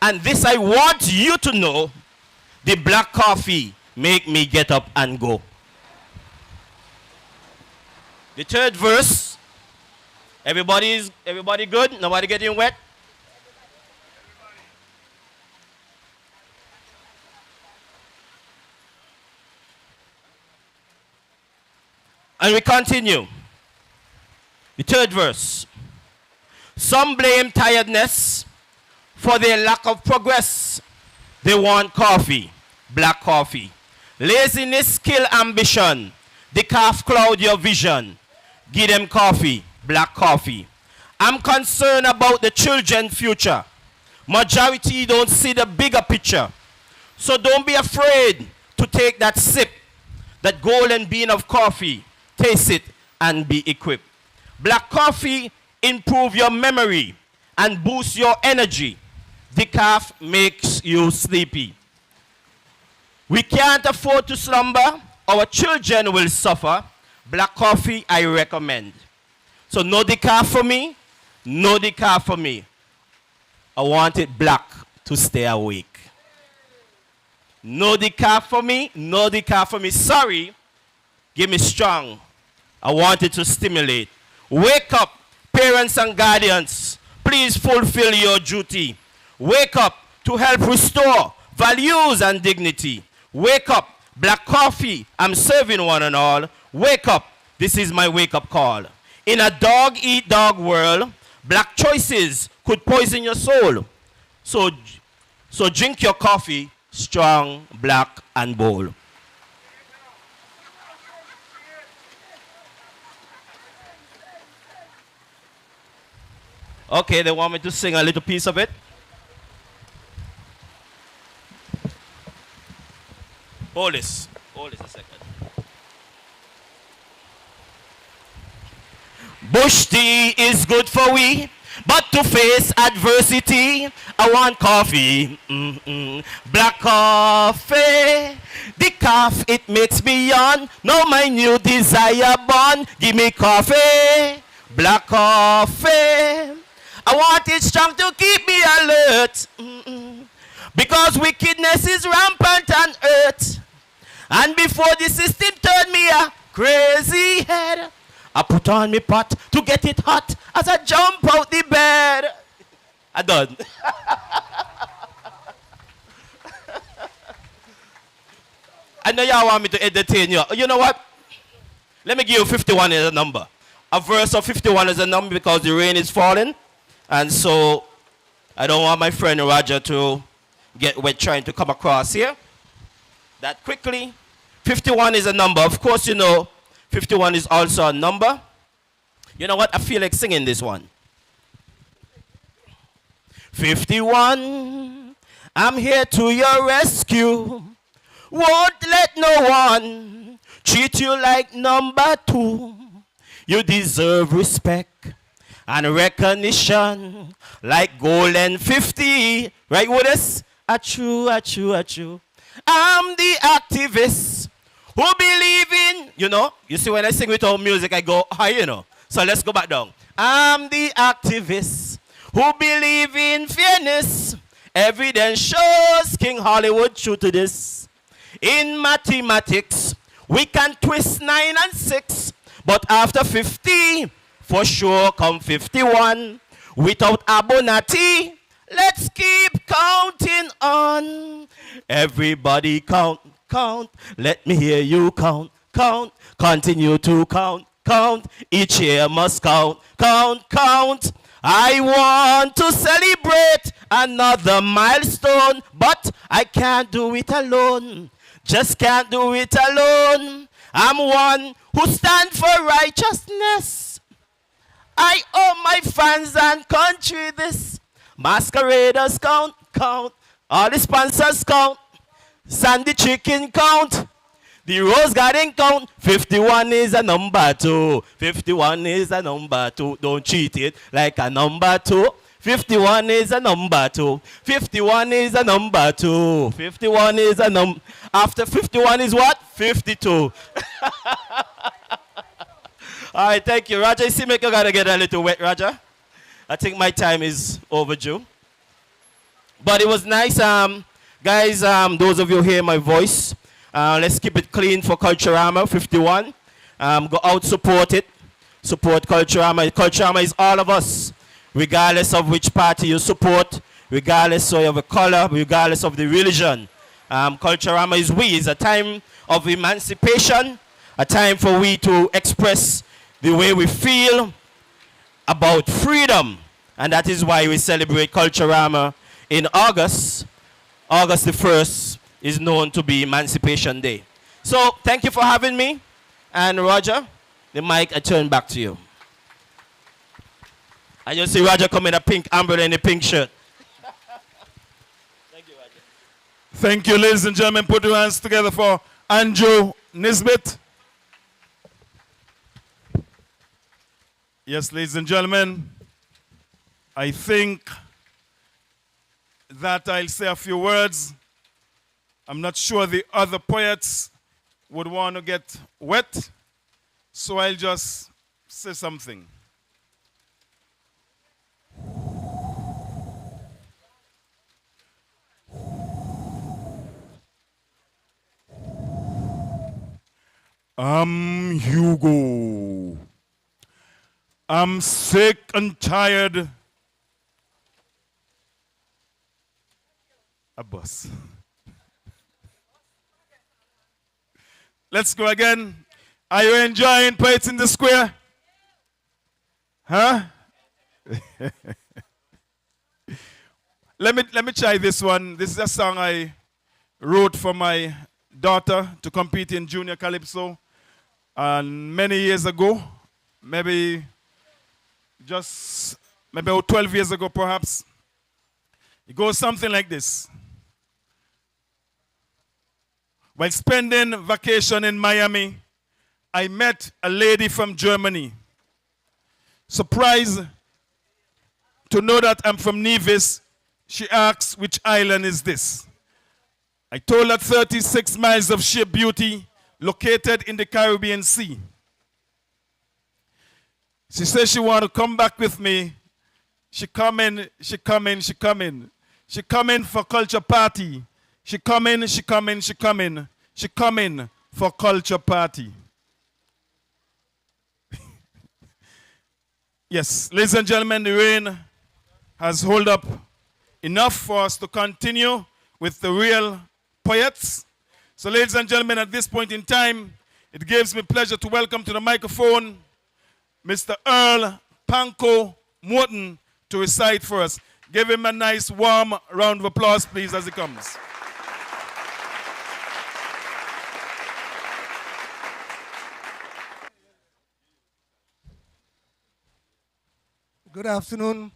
And this I want you to know. The black coffee make me get up and go. The third verse. Everybody good? Nobody getting wet? And we continue. The third verse. Some blame tiredness for their lack of progress. They want coffee, black coffee. Laziness kill ambition. Decaf cloud your vision. Give them coffee, black coffee. I'm concerned about the children's future. Majority don't see the bigger picture. So don't be afraid to take that sip, that golden bean of coffee. Taste it and be equipped. Black coffee improve your memory and boost your energy. Decaf makes you sleepy. We can't afford to slumber. Our children will suffer. Black coffee I recommend. So no decaf for me. No decaf for me. I want it black to stay awake. No decaf for me. No decaf for me. Sorry. Give me strong. I want it to stimulate. Wake up, parents and guardians. Please fulfill your duty. Wake up to help restore values and dignity. Wake up, black coffee. I'm serving one and all. Wake up. This is my wake-up call. In a dog-eat-dog world, black choices could poison your soul. So drink your coffee, strong, black, and bold. Okay, they want me to sing a little piece of it. Hold this. Hold this a second. Bush tea is good for we, but to face adversity, I want coffee. Black coffee. The cough, it makes me yawn. Now my new desire born. Give me coffee. Black coffee. I want it strong to keep me alert. Because wickedness is rampant on earth. And before the system turned me a crazy head, I put on me pot to get it hot as I jump out the bed. I done. I know y'all want me to entertain you. You know what? Let me give you 51 as a number. A verse of 51 is a number because the rain is falling. And so I don't want my friend Roger to get wet trying to come across here. That quickly. 51 is a number. Of course, you know, 51 is also a number. You know what? I feel like singing this one. 51, I'm here to your rescue. Won't let no one treat you like number 2. You deserve respect and recognition like golden 50. Right, Woodis? Achoo, achoo, achoo. I'm the activist who believe in, you see when I sing without music, I go high, So let's go back down. I'm the activist who believe in fairness. Evidence shows King Hollywood true to this. In mathematics, we can twist 9 and 6, but after 50, for sure come 51. Without Abonati, let's keep counting on. Everybody count, count. Let me hear you count, count. Continue to count, count. Each year must count, count, count. I want to celebrate another milestone, but I can't do it alone. Just can't do it alone. I'm one who stands for righteousness. I owe my fans and country this. Masqueraders count, count. All the sponsors count. Sandy Chicken count. The Rose Garden count. 51 is a number 2. 51 is a number 2. Don't treat it like a number 2. 51 is a number 2. 51 is a number 2. 51 is a number. After 51 is what? 52. All right, thank you. Roger, you see me, you gotta get a little wet, Roger. I think my time is overdue. But it was nice, guys, those of you hear my voice. Let's keep it clean for Culturama 51. Go out, support it. Support Culturama. Culturama is all of us, regardless of which party you support, regardless of your color, regardless of the religion. Culturama is we. It's a time of emancipation, a time for we to express the way we feel about freedom. And that is why we celebrate Culturama in August. August the 1st is known to be Emancipation Day. So thank you for having me. And Roger, the mic, I turn back to you. I just see Roger come in a pink umbrella in a pink shirt. Thank you, Roger. Thank you, ladies and gentlemen. Put your hands together for Andrew Nisbett. Yes, ladies and gentlemen, I think that I'll say a few words. I'm not sure the other poets would want to get wet, so I'll just say something. I'm Hugo. I'm sick and tired. A bus. Let's go again. Are you enjoying Poets in the Square? Huh? Let me try this one. This is a song I wrote for my daughter to compete in Junior Calypso many years ago, maybe about 12 years ago perhaps. It goes something like this. While spending vacation in Miami, I met a lady from Germany. Surprised to know that I'm from Nevis, she asked, which island is this? I told her 36 miles of sheer beauty located in the Caribbean Sea. She said she want to come back with me. She coming for culture party. She coming for culture party. Yes, ladies and gentlemen, the rain has held up enough for us to continue with the real poets. So ladies and gentlemen, at this point in time, it gives me pleasure to welcome to the microphone Mr. Earl Morton to recite for us. Give him a nice warm round of applause, please, as he comes. Good afternoon.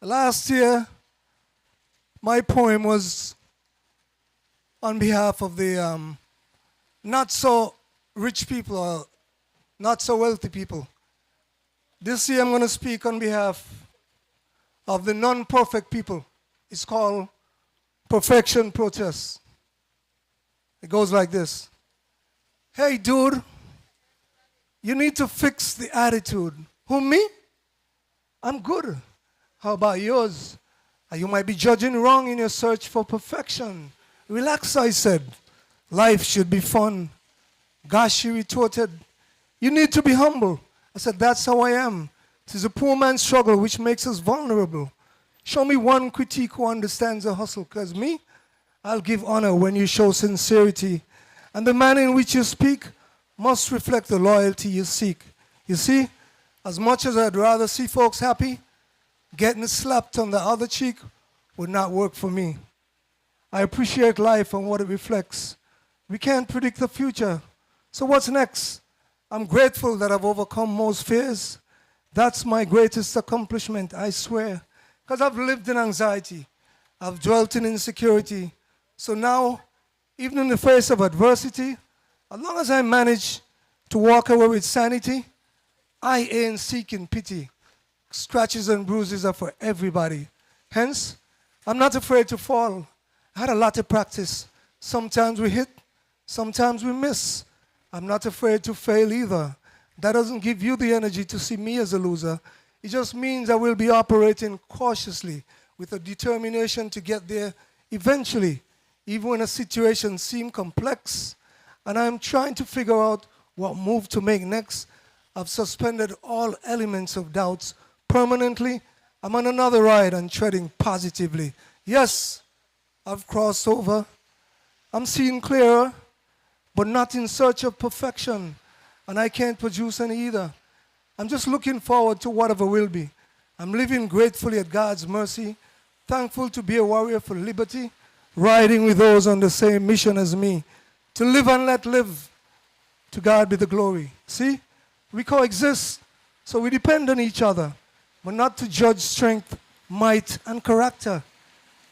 Last year, my poem was on behalf of the not so rich people or not so wealthy people. This year I'm going to speak on behalf of the non-perfect people. It's called Perfection Protest. It goes like this. Hey dude, you need to fix the attitude. Who, me? I'm good. How about yours? You might be judging wrong in your search for perfection. Relax, I said. Life should be fun. Gosh, she retorted. You need to be humble. I said, that's how I am. It is a poor man's struggle which makes us vulnerable. Show me one critique who understands the hustle, because me, I'll give honor when you show sincerity. And the manner in which you speak must reflect the loyalty you seek. You see, as much as I'd rather see folks happy, getting slapped on the other cheek would not work for me. I appreciate life and what it reflects. We can't predict the future. So what's next? I'm grateful that I've overcome most fears. That's my greatest accomplishment, I swear. Because I've lived in anxiety. I've dwelt in insecurity. So now, even in the face of adversity, as long as I manage to walk away with sanity, I ain't seeking pity. Scratches and bruises are for everybody. Hence, I'm not afraid to fall. I had a lot of practice. Sometimes we hit, sometimes we miss. I'm not afraid to fail either. That doesn't give you the energy to see me as a loser. It just means I will be operating cautiously with a determination to get there eventually, even when a situation seems complex and I'm trying to figure out what move to make next. I've suspended all elements of doubts permanently. I'm on another ride and treading positively. Yes, I've crossed over. I'm seeing clearer, but not in search of perfection. And I can't produce any either. I'm just looking forward to whatever will be. I'm living gratefully at God's mercy, thankful to be a warrior for liberty, riding with those on the same mission as me, to live and let live. To God be the glory. See, we coexist, so we depend on each other, but not to judge strength, might, and character.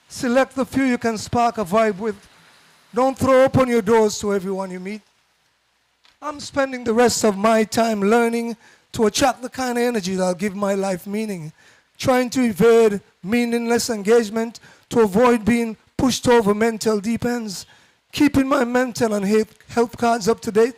Select the few you can spark a vibe with. Don't throw open your doors to everyone you meet. I'm spending the rest of my time learning to attract the kind of energy that'll give my life meaning, trying to evade meaningless engagement to avoid being pushed over mental deep ends, keeping my mental and health cards up to date,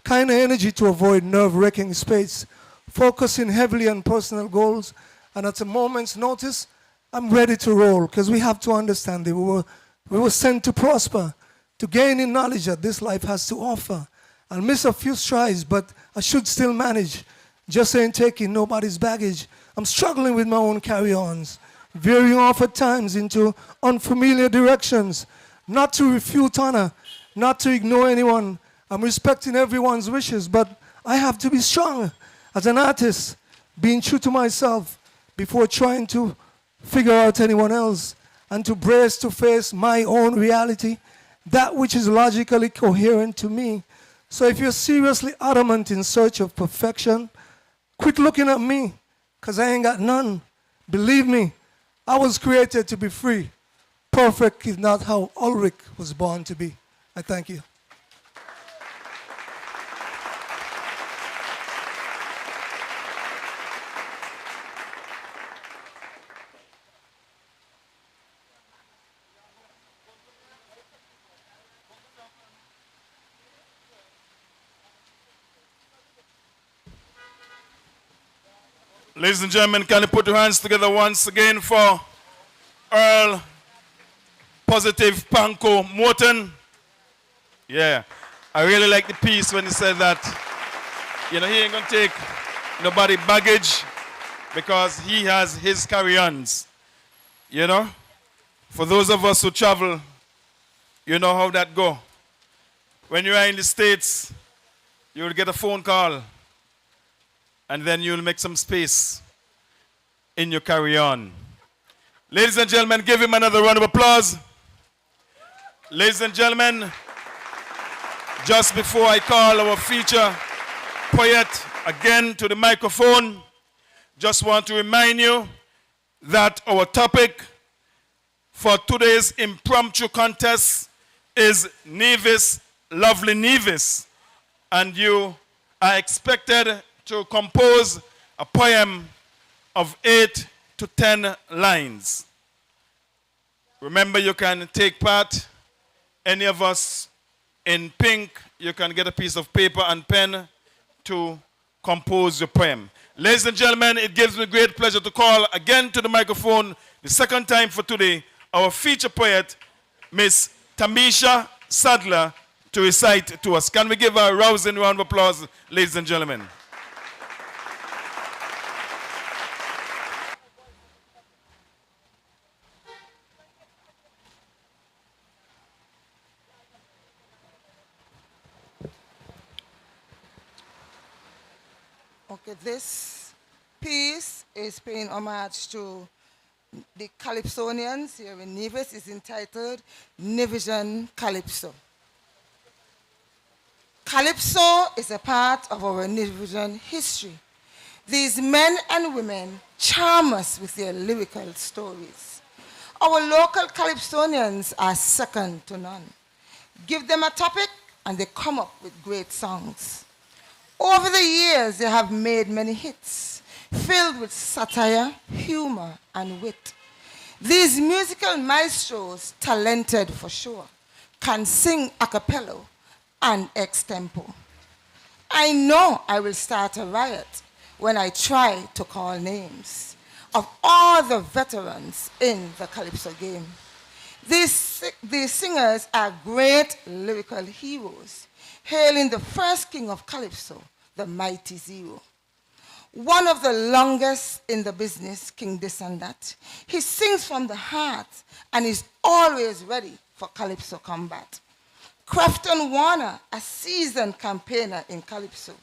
kind of energy to avoid nerve-wracking space, focusing heavily on personal goals, and at a moment's notice, I'm ready to roll, because we have to understand that we were sent to prosper, to gain in knowledge that this life has to offer. I'll miss a few strides, but I should still manage. Just ain't taking nobody's baggage. I'm struggling with my own carry-ons, veering off at times into unfamiliar directions, not to refute honor, not to ignore anyone. I'm respecting everyone's wishes, but I have to be strong as an artist, being true to myself before trying to figure out anyone else, and to brace to face my own reality, that which is logically coherent to me. So if you're seriously adamant in search of perfection, quit looking at me, because I ain't got none. Believe me, I was created to be free. perfect is not how Ulrich was born to be. I thank you. Ladies and gentlemen, can you put your hands together once again for Earl Positive Panko Morton? Yeah, I really like the piece when he said that, you know, he ain't gonna take nobody baggage because he has his carry-ons. You know, for those of us who travel, you know how that go. When you are in the States, you will get a phone call and then you'll make some space in your carry-on. Ladies and gentlemen, give him another round of applause. Ladies and gentlemen, just before I call our feature poet again to the microphone, just want to remind you that our topic for today's impromptu contest is Nevis, lovely Nevis. And you are expected to compose a poem of 8 to 10 lines. Remember, you can take part. Any of us in pink, you can get a piece of paper and pen to compose your poem. Ladies and gentlemen, it gives me great pleasure to call again to the microphone, the second time for today, our feature poet, Miss Tamisha Sadler, to recite to us. Can we give her a rousing round of applause, ladies and gentlemen? Okay, this piece is paying homage to the Calypsonians here in Nevis. It's entitled Nevisian Calypso. Calypso is a part of our Nevisian history. These men and women charm us with their lyrical stories. Our local Calypsonians are second to none. Give them a topic and they come up with great songs. Over the years, they have made many hits, filled with satire, humor, and wit. These musical maestros, talented for sure, can sing a cappella and extempo. I know I will start a riot when I try to call names of all the veterans in the Calypso game. These singers are great lyrical heroes, hailing the first king of Calypso, the mighty Zero. One of the longest in the business, King This and That. He sings from the heart and is always ready for Calypso combat. Crafton Warner, a seasoned campaigner in Calypso.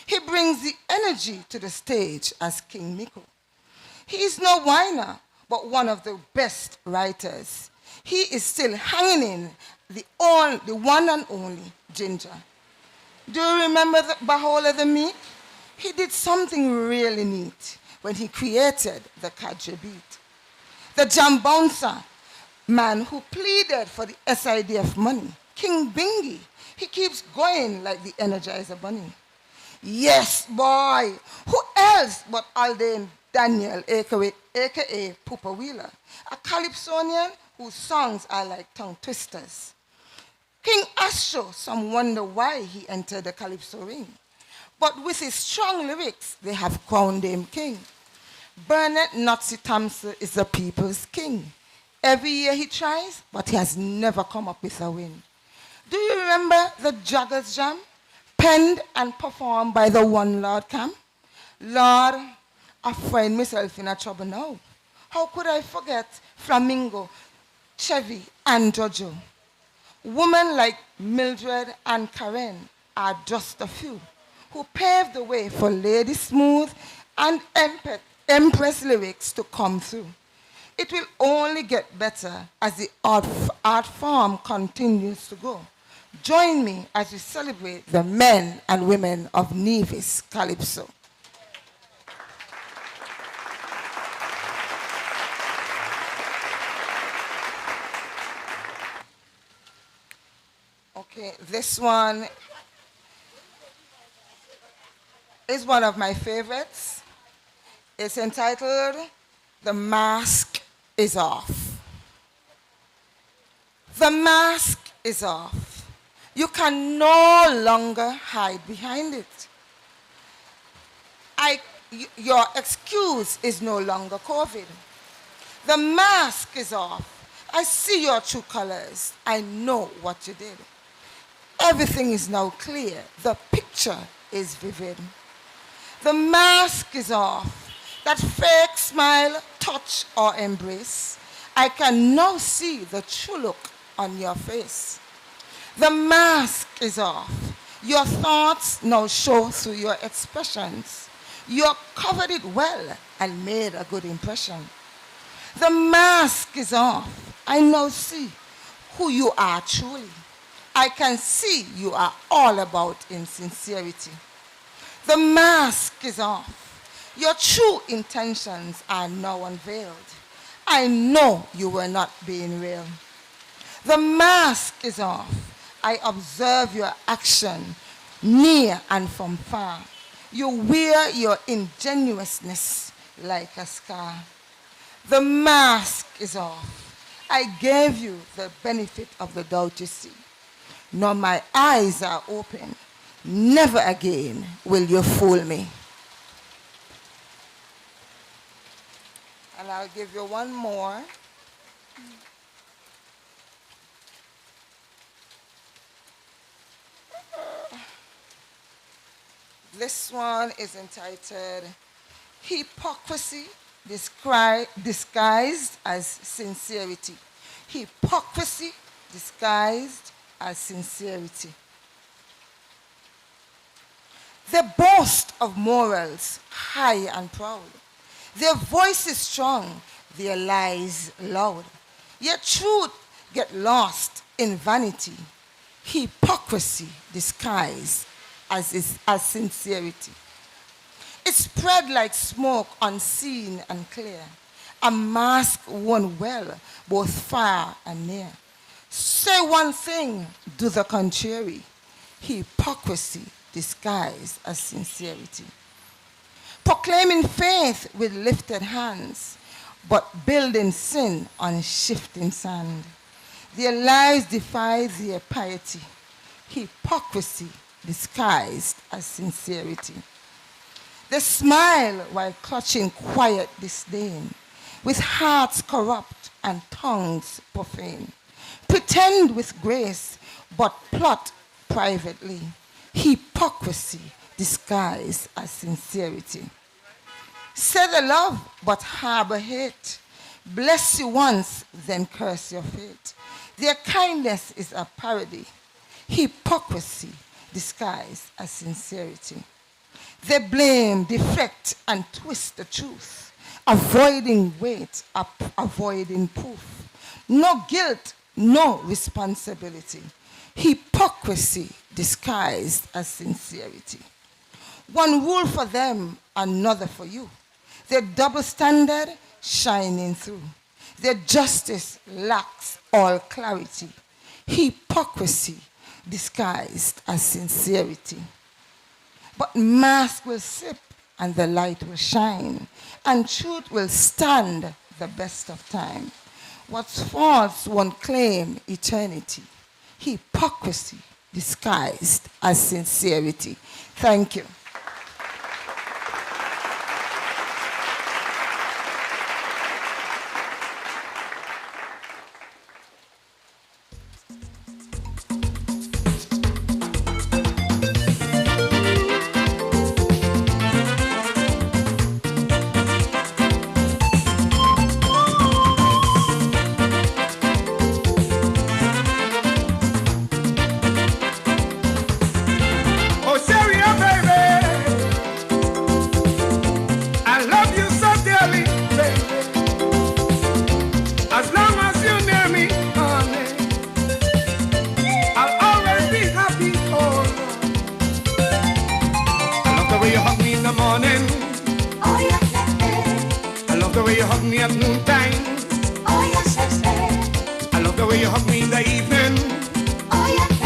He brings the energy to the stage as King Miko. He is no whiner, but one of the best writers. He is still hanging in the one and only Ginger. Do you remember Bahola the Meek? He did something really neat when he created the Kadri beat. The jam bouncer man who pleaded for the SIDF money, King Bingy, he keeps going like the Energizer Bunny. Yes, boy, who else but Aldane Daniel, aka Poopa Wheeler, a Calypsonian whose songs are like tongue twisters. King Astro, some wonder why he entered the Calypso ring. But with his strong lyrics, they have crowned him king. Bernard Nazi Thompson is the people's king. Every year he tries, but he has never come up with a win. Do you remember the Joggers Jam? Penned and performed by the one Lord Cam? Lord, I find myself in a trouble now. How could I forget Flamingo, Chevy, and Jojo? Women like Mildred and Karen are just a few who paved the way for Lady Smooth and Empress lyrics to come through. It will only get better as the art form continues to go. Join me as we celebrate the men and women of Nevis Calypso. Okay, this one is one of my favorites. It's entitled, The Mask is Off. The mask is off. You can no longer hide behind it. Your excuse is no longer COVID. The mask is off. I see your true colors. I know what you did. Everything is now clear. The picture is vivid. The mask is off. That fake smile, touch, or embrace. I can now see the true look on your face. The mask is off. Your thoughts now show through your expressions. You covered it well and made a good impression. The mask is off. I now see who you are truly. I can see you are all about insincerity. The mask is off. Your true intentions are now unveiled. I know you were not being real. The mask is off. I observe your action near and from far. You wear your ingenuousness like a scar. The mask is off. I gave you the benefit of the doubt you see. Now my eyes are open. Never again will you fool me. And I'll give you one more. This one is entitled Hypocrisy Disguised as Sincerity. Hypocrisy disguised as sincerity. They boast of morals high and proud. Their voice is strong, their lies loud. Yet truth get lost in vanity. Hypocrisy disguised as sincerity. It spread like smoke, unseen and clear. A mask worn well, both far and near. Say one thing, do the contrary. Hypocrisy disguised as sincerity. Proclaiming faith with lifted hands, but building sin on shifting sand. Their lives defy their piety. Hypocrisy disguised as sincerity. They smile while clutching quiet disdain, with hearts corrupt and tongues profane. Pretend with grace, but plot privately. Hypocrisy disguised as sincerity. Say they love, but harbor hate. Bless you once, then curse your fate. Their kindness is a parody. Hypocrisy disguised as sincerity. They blame, deflect, and twist the truth, avoiding weight, avoiding proof. No guilt, no responsibility. Hypocrisy disguised as sincerity. One rule for them, another for you. Their double standard shining through. Their justice lacks all clarity. Hypocrisy disguised as sincerity. But mask will sip and the light will shine, and truth will stand the best of time. What's false won't claim eternity. Hypocrisy disguised as sincerity. Thank you.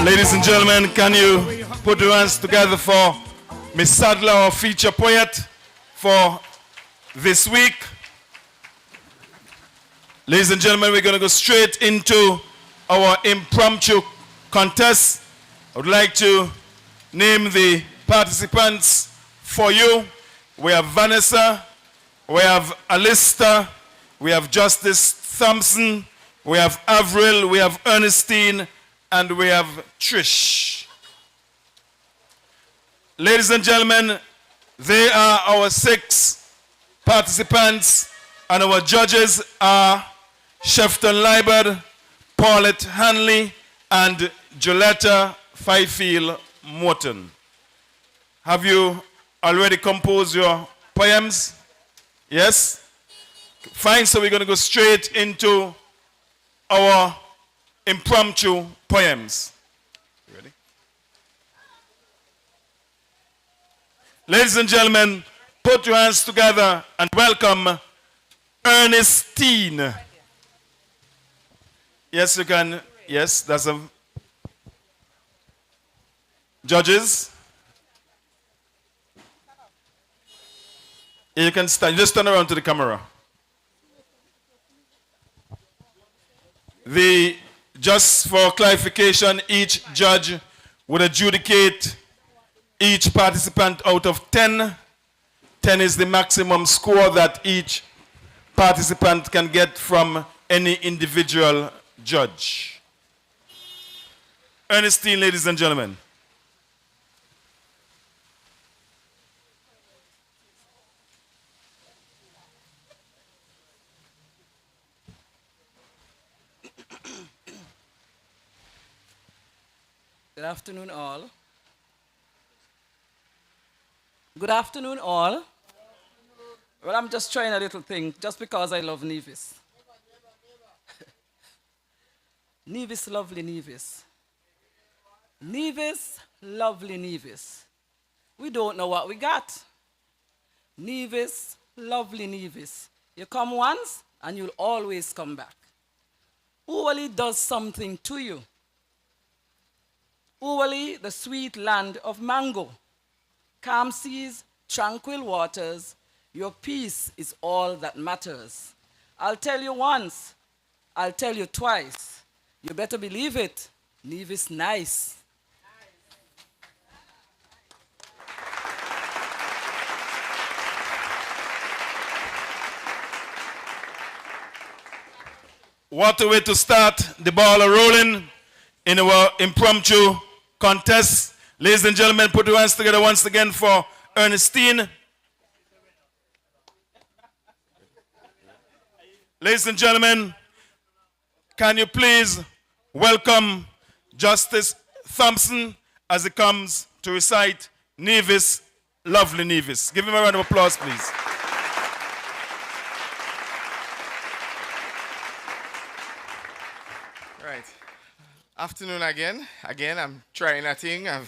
Ladies and gentlemen, can you put your hands together for Miss Sadler, our feature poet for this week? Ladies and gentlemen, we're going to go straight into our impromptu contest. I would like to name the participants for you. We have Vanessa, we have Alistister, we have Justice Thompson, we have Avril, we have Ernestine, and we have Trish. Ladies and gentlemen, they are our 6 participants, and our judges are Shefton Liebert, Paulette Hanley, and Juletta Fifield Morton. Have you already composed your poems? Yes? Fine, so we're going to go straight into our impromptu poems. Ready? Ladies and gentlemen, put your hands together and welcome Ernestine. Yes, you can. Yes, that's a... Judges? You can stand. Just turn around to the camera. Just for clarification, each judge would adjudicate each participant out of 10. 10 is the maximum score that each participant can get from any individual judge. Ernestine, ladies and gentlemen. Good afternoon, all. Good afternoon, all. Well, I'm just trying a little thing, just because I love Nevis. Nevis, lovely Nevis. Nevis, lovely Nevis. We don't know what we got. Nevis, lovely Nevis. You come once, and you'll always come back. Uwali does something to you. Uwali, the sweet land of mango. Calm seas, tranquil waters, your peace is all that matters. I'll tell you once, I'll tell you twice. You better believe it, Nevis nice. What a way to start the ball rolling in our impromptu contest. Ladies and gentlemen, put your hands together once again for Ernestine. Ladies and gentlemen, can you please welcome Justice Thompson as he comes to recite Nevis, lovely Nevis. Give him a round of applause, please. Right. Afternoon again. Again, I'm trying a thing. I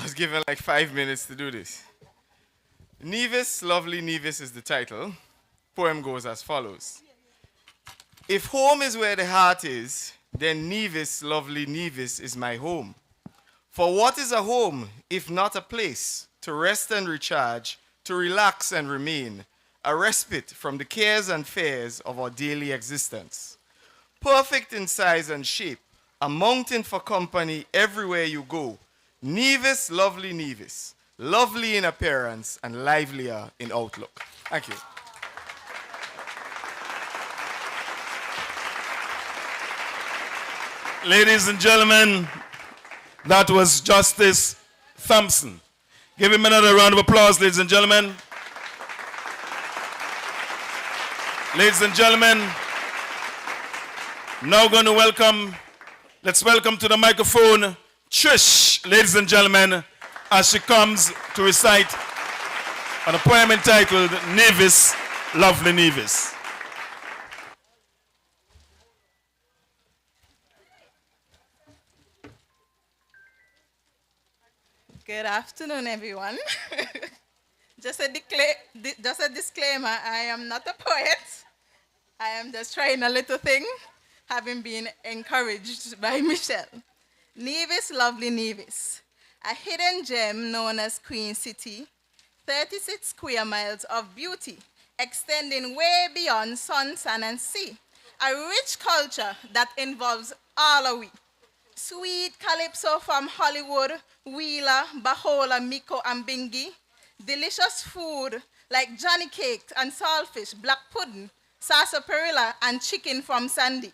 was given like 5 minutes to do this. Nevis, lovely Nevis is the title. Poem goes as follows. If home is where the heart is, then Nevis, lovely Nevis is my home. For what is a home if not a place to rest and recharge, to relax and remain, a respite from the cares and fears of our daily existence? Perfect in size and shape, a mountain for company everywhere you go. Nevis, lovely Nevis, lovely in appearance and livelier in outlook. Thank you. Ladies and gentlemen, that was Justice Thompson. Give him another round of applause, ladies and gentlemen. Ladies and gentlemen, now going to let's welcome to the microphone Trish, ladies and gentlemen, as she comes to recite on a poem entitled Nevis, lovely Nevis. Good afternoon, everyone. Just a disclaimer, I am not a poet. I am just trying a little thing, having been encouraged by Michelle. Nevis, lovely Nevis, a hidden gem known as Queen City, 36 square miles of beauty, extending way beyond sun, sand, and sea. A rich culture that involves all of we. Sweet calypso from Hollywood, Wheeler, Bahola, Miko, and Bingi. Delicious food like Johnny cake and saltfish, black pudding, sarsaparilla, and chicken from Sandy.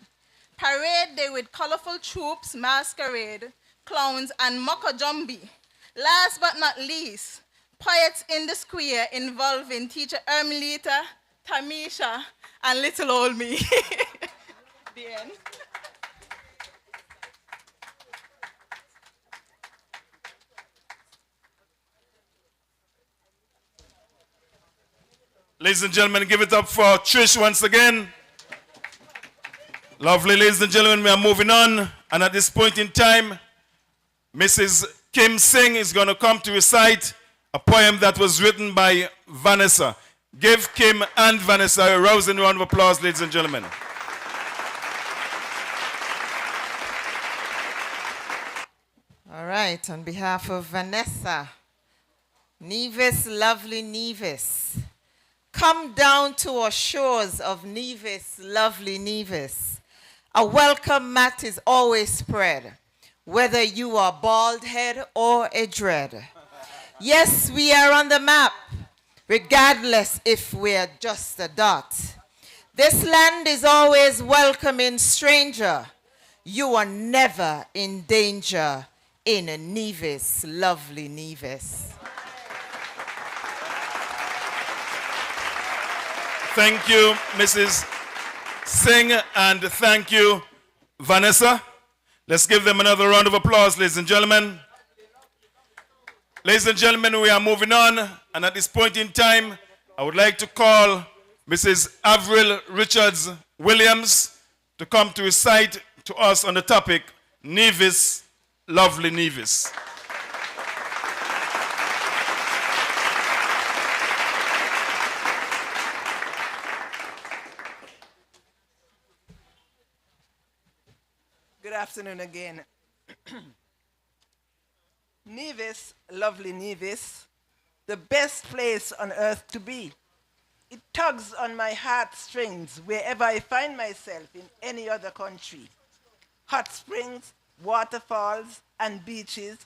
Parade day with colorful troops, masquerade, clowns, and mokojumbi. Last but not least, poets in the square involving teacher Ermelita, Tamisha, and little old me. The end. Ladies and gentlemen, give it up for Trish once again. Lovely, ladies and gentlemen, we are moving on. And at this point in time, Mrs. Kim Singh is going to come to recite a poem that was written by Vanessa. Give Kim and Vanessa a rousing round of applause, ladies and gentlemen. All right, on behalf of Vanessa, Nevis, lovely Nevis, come down to our shores of Nevis, lovely Nevis. A welcome mat is always spread, whether you are bald head or a dread. Yes, we are on the map, regardless if we're just a dot. This land is always welcoming stranger. You are never in danger in a Nevis, lovely Nevis. Thank you, Mrs. Singh, and thank you, Vanessa. Let's give them another round of applause, ladies and gentlemen. Ladies and gentlemen, we are moving on, and at this point in time, I would like to call Mrs. Ail Richards Williams to come to recite to us on the topic, Nevis, lovely Nevis. Good afternoon again. Nevis, lovely Nevis, the best place on earth to be. It tugs on my heartstrings wherever I find myself in any other country. Hot springs, waterfalls, and beaches,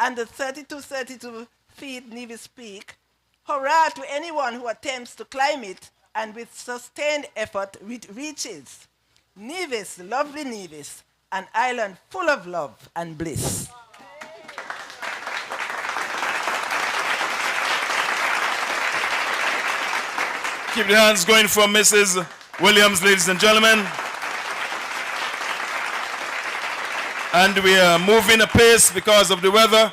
and the 32 feet Nevis Peak. Hurrah to anyone who attempts to climb it and with sustained effort reaches. Nevis, lovely Nevis, an island full of love and bliss. Keep the hands going for Mrs. Williams, ladies and gentlemen. And we are moving apace because of the weather.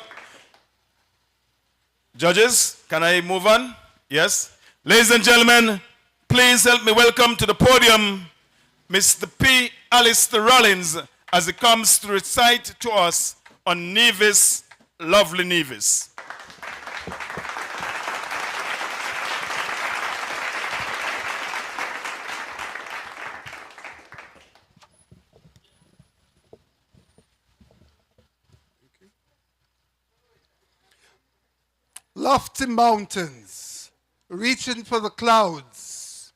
Judges, can I move on? Yes. Ladies and gentlemen, please help me welcome to the podium Mr. P. Alistister Rollins as he comes to recite to us on Nevis, lovely Nevis. Lofty mountains, reaching for the clouds,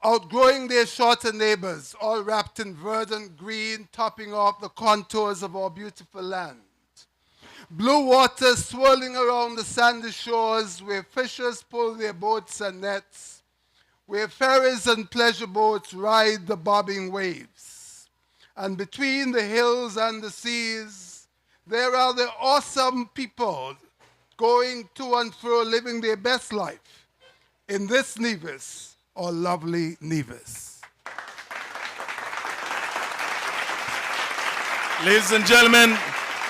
outgrowing their shorter neighbors, all wrapped in verdant green, topping off the contours of our beautiful land. Blue waters swirling around the sandy shores where fishers pull their boats and nets, where ferries and pleasure boats ride the bobbing waves. And between the hills and the seas, there are the awesome people going to and fro, living their best life in this Nevis, or lovely Nevis. Ladies and gentlemen,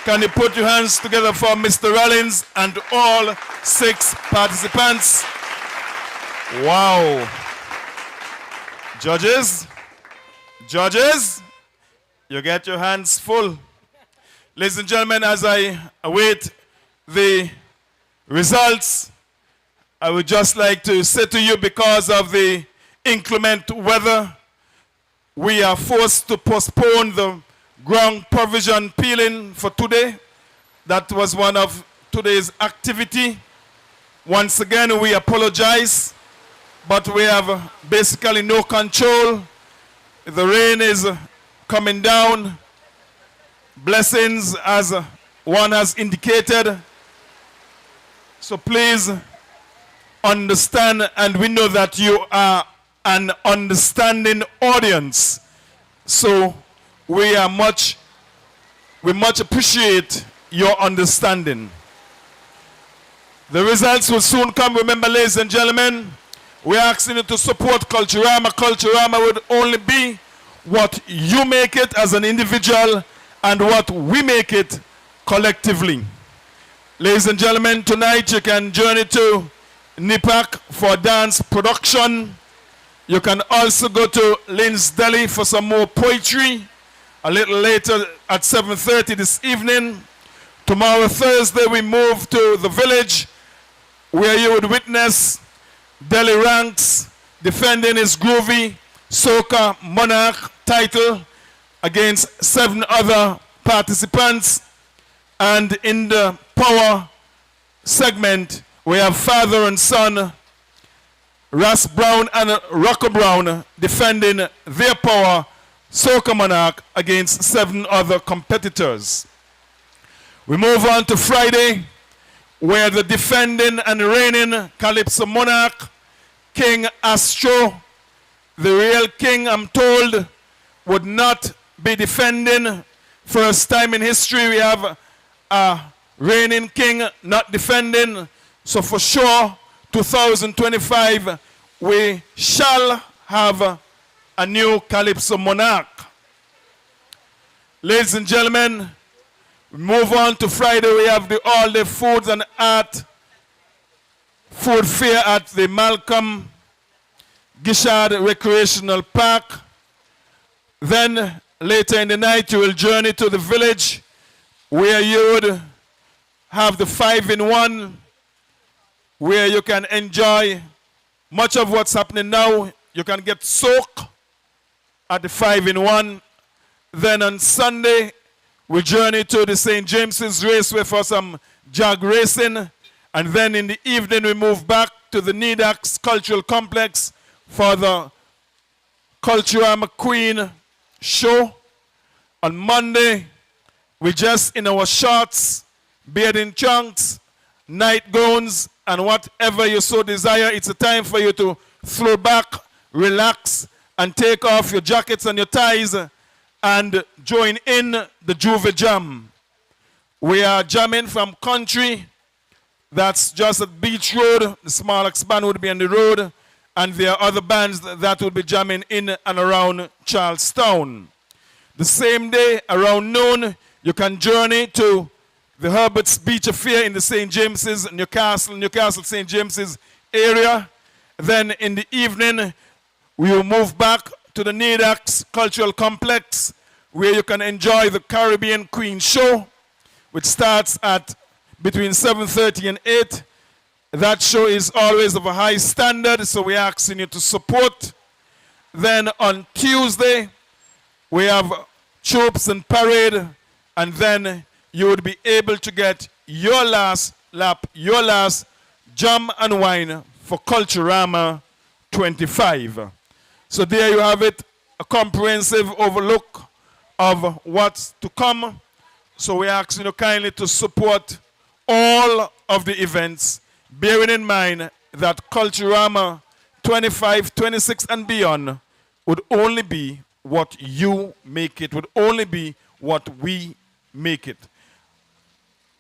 can you put your hands together for Mr. Rollins and all 6 participants? Wow. Judges, you get your hands full. Ladies and gentlemen, as I await the results, I would just like to say to you, because of the inclement weather, we are forced to postpone the ground provision peeling for today. That was one of today's activity. Once again, we apologize, but we have basically no control. The rain is coming down. Blessings, as one has indicated. So please understand, and we know that you are an understanding audience. So we much appreciate your understanding. The results will soon come. Remember, ladies and gentlemen, we're asking you to support Culturama. Culturama would only be what you make it as an individual and what we make it collectively. Ladies and gentlemen, tonight you can journey to NIPAC for dance production. You can also go to Lynn's Deli for some more poetry. A little later at 7:30 this evening. Tomorrow, Thursday, we move to the village where you would witness Deli Ranks defending his groovy Soca Monarch title against 7 other participants. And in the power segment, we have father and son, Ras Brown and Rocco Brown, defending their power Soca Monarch against 7 other competitors. We move on to Friday, where the defending and reigning Calypso Monarch, King Astro, the real king, I'm told, would not be defending. First time in history we have a reigning king not defending. So for sure, 2025, we shall have a new Calypso Monarch. Ladies and gentlemen, we move on to Friday. We have the all-day food and art food fair at the Malcolm Gishard Recreational Park. Then later in the night, you will journey to the village where you would have the 5-in-1, where you can enjoy much of what's happening now. You can get soaked at the 5-in-1. Then on Sunday, we journey to the St. James's Raceway for some jag racing. And then in the evening, we move back to the Nevis Cultural Complex for the Culturama Queen show. On Monday, we just in our shorts, bathing trunks, night gowns, and whatever you so desire. It's a time for you to throw back, relax, and take off your jackets and your ties and join in the Juve Jam. We are jamming from country. That's just at Beach Road. The small band would be on the road. And there are other bands that would be jamming in and around Charlestown. The same day, around noon, you can journey to the Herbert's Beach Affair in the St. James's, Newcastle St. James's area. Then in the evening, we will move back to the Nevis Cultural Complex, where you can enjoy the Caribbean Queen show, which starts at between 7:30 and 8. That show is always of a high standard, so we're asking you to support. Then on Tuesday, we have troops and parade, and then you would be able to get your last lap, your last jam and wine for Culturama 25. So there you have it, a comprehensive overlook of what's to come. So we're asking you kindly to support all of the events, bearing in mind that Culturama 25, 26, and beyond would only be what you make it, would only be what we make it.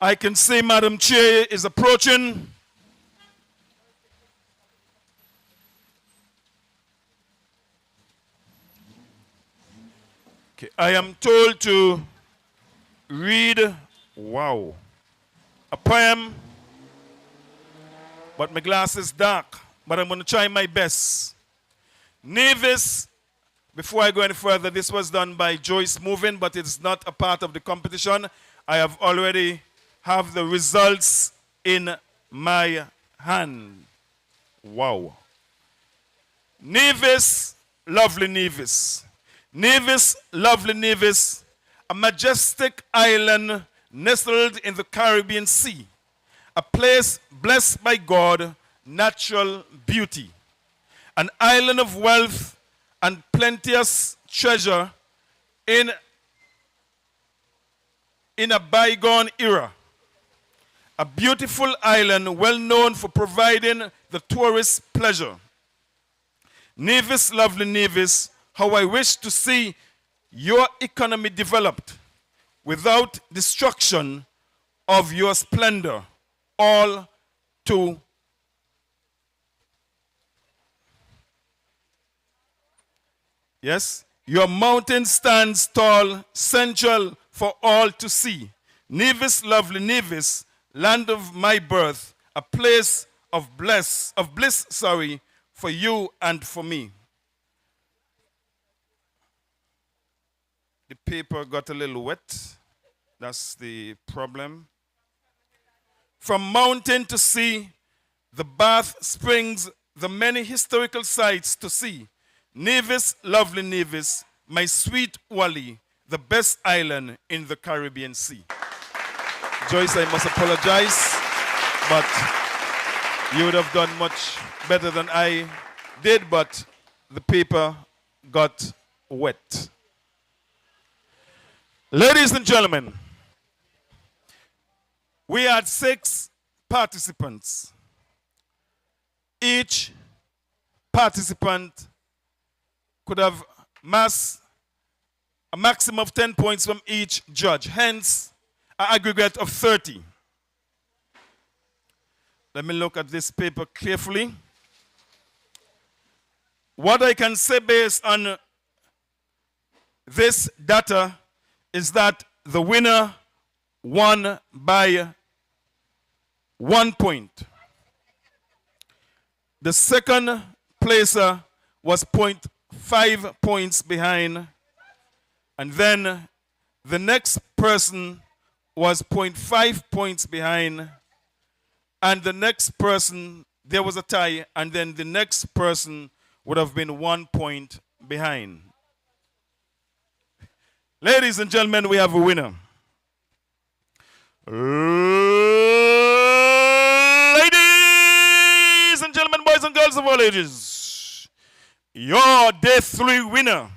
I can see Madam Chair is approaching. Okay, I am told to read, wow, a poem, but my glass is dark, but I'm going to try my best. Nevis, before I go any further, this was done by Joyce Moving, but it's not a part of the competition. I have already have the results in my hand. Wow. Nevis, lovely Nevis. Nevis, lovely Nevis, a majestic island nestled in the Caribbean Sea, a place blessed by God, natural beauty, an island of wealth and plenteous treasure in a bygone era. A beautiful island well known for providing the tourist pleasure. Nevis, lovely Nevis, how I wish to see your economy developed without destruction of your splendor, all to yes, your mountain stands tall, central for all to see. Nevis, lovely Nevis, land of my birth, a place of bliss, for you and for me. The paper got a little wet. That's the problem. From mountain to sea, the bath springs, the many historical sites to see. Nevis, lovely Nevis, my sweet Wally, the best island in the Caribbean Sea. Joyce, I must apologize, but you would have done much better than I did, but the paper got wet. Ladies and gentlemen, we had 6 participants. Each participant could have a maximum of 10 points from each judge, hence an aggregate of 30. Let me look at this paper carefully. What I can say based on this data is that the winner won by 1 point. The second placer was 0.5 points behind, and then the next person was 0.5 points behind, and the next person, there was a tie, and then the next person would have been 1 point behind. Ladies and gentlemen, we have a winner. Ladies and gentlemen, boys and girls of all ages, your day 3 winner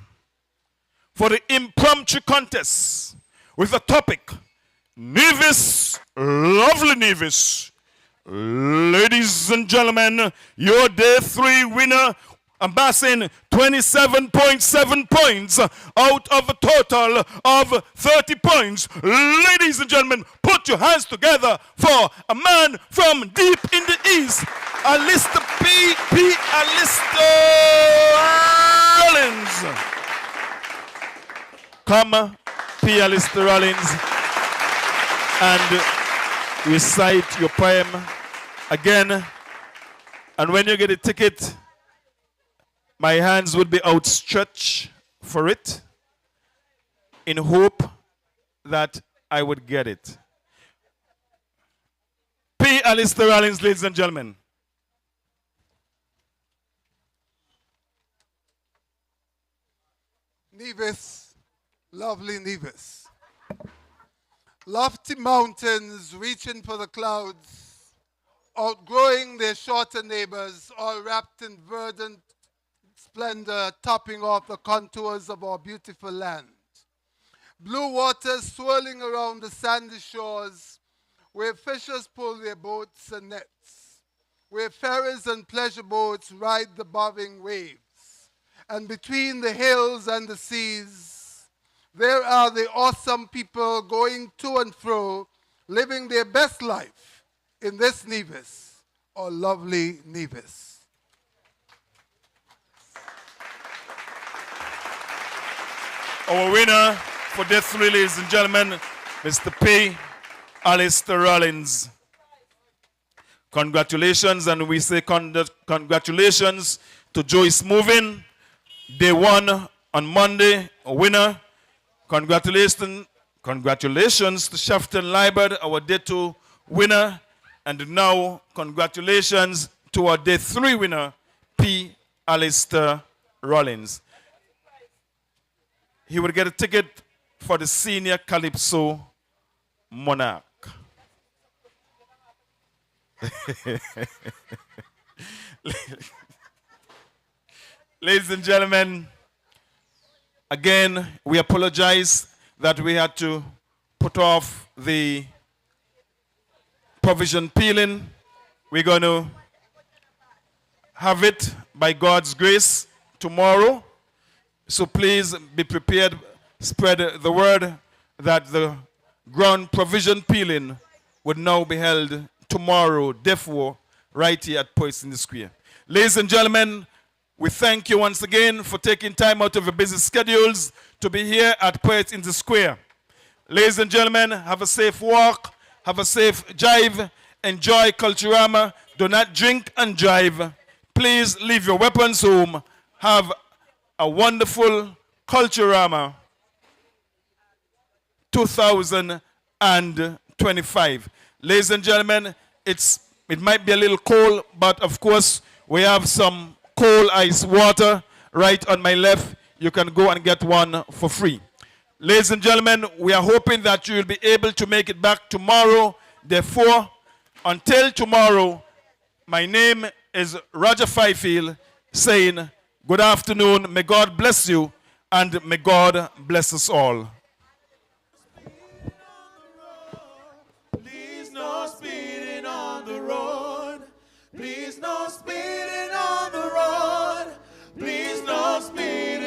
for the impromptu contest with the topic, Nevis, lovely Nevis. Ladies and gentlemen, your day 3 winner amassing 27.7 points out of a total of 30 points. Ladies and gentlemen, put your hands together for a man from deep in the east, Alistister P. Alistister Rollins. Come, P. Alistister Rollins, and recite your poem again. And when you get a ticket, my hands would be outstretched for it in hope that I would get it. P. Alistister Rollins, ladies and gentlemen. Nevis, lovely Nevis. Lofty mountains reaching for the clouds, outgrowing their shorter neighbors, all wrapped in verdant splendor, topping off the contours of our beautiful land. Blue waters swirling around the sandy shores, where fishers pull their boats and nets, where ferries and pleasure boats ride the bobbing waves. And between the hills and the seas, there are the awesome people going to and fro, living their best life in this Nevis, or lovely Nevis. Our winner for day 3, ladies and gentlemen, Mr. P. Alistister Rollins. Congratulations, and we say congratulations to Joyce Moving. Day 1 on Monday, a winner. Congratulations to Shafton Liebert, our day 2 winner. And now, congratulations to our day 3 winner, P. Alistister Rollins. He would get a ticket for the senior Calypso monarch. Ladies and gentlemen, again, we apologize that we had to put off the provision peeling. We're going to have it by God's grace tomorrow. So please be prepared, spread the word that the ground provision peeling would now be held tomorrow, therefore, right here at Poets in the Square. Ladies and gentlemen, we thank you once again for taking time out of your busy schedules to be here at Poets in the Square. Ladies and gentlemen, have a safe walk, have a safe drive, enjoy Culturama, do not drink and drive. Please leave your weapons home. Have a wonderful Culturama 2025. Ladies and gentlemen, it might be a little cold, but of course we have some cold ice water right on my left. You can go and get one for free. Ladies and gentlemen, we are hoping that you will be able to make it back tomorrow. Therefore, until tomorrow, my name is Roger Fifield saying good afternoon. May God bless you and may God bless us all. Please no speeding on the road. Please no speeding on the road. Please no speeding.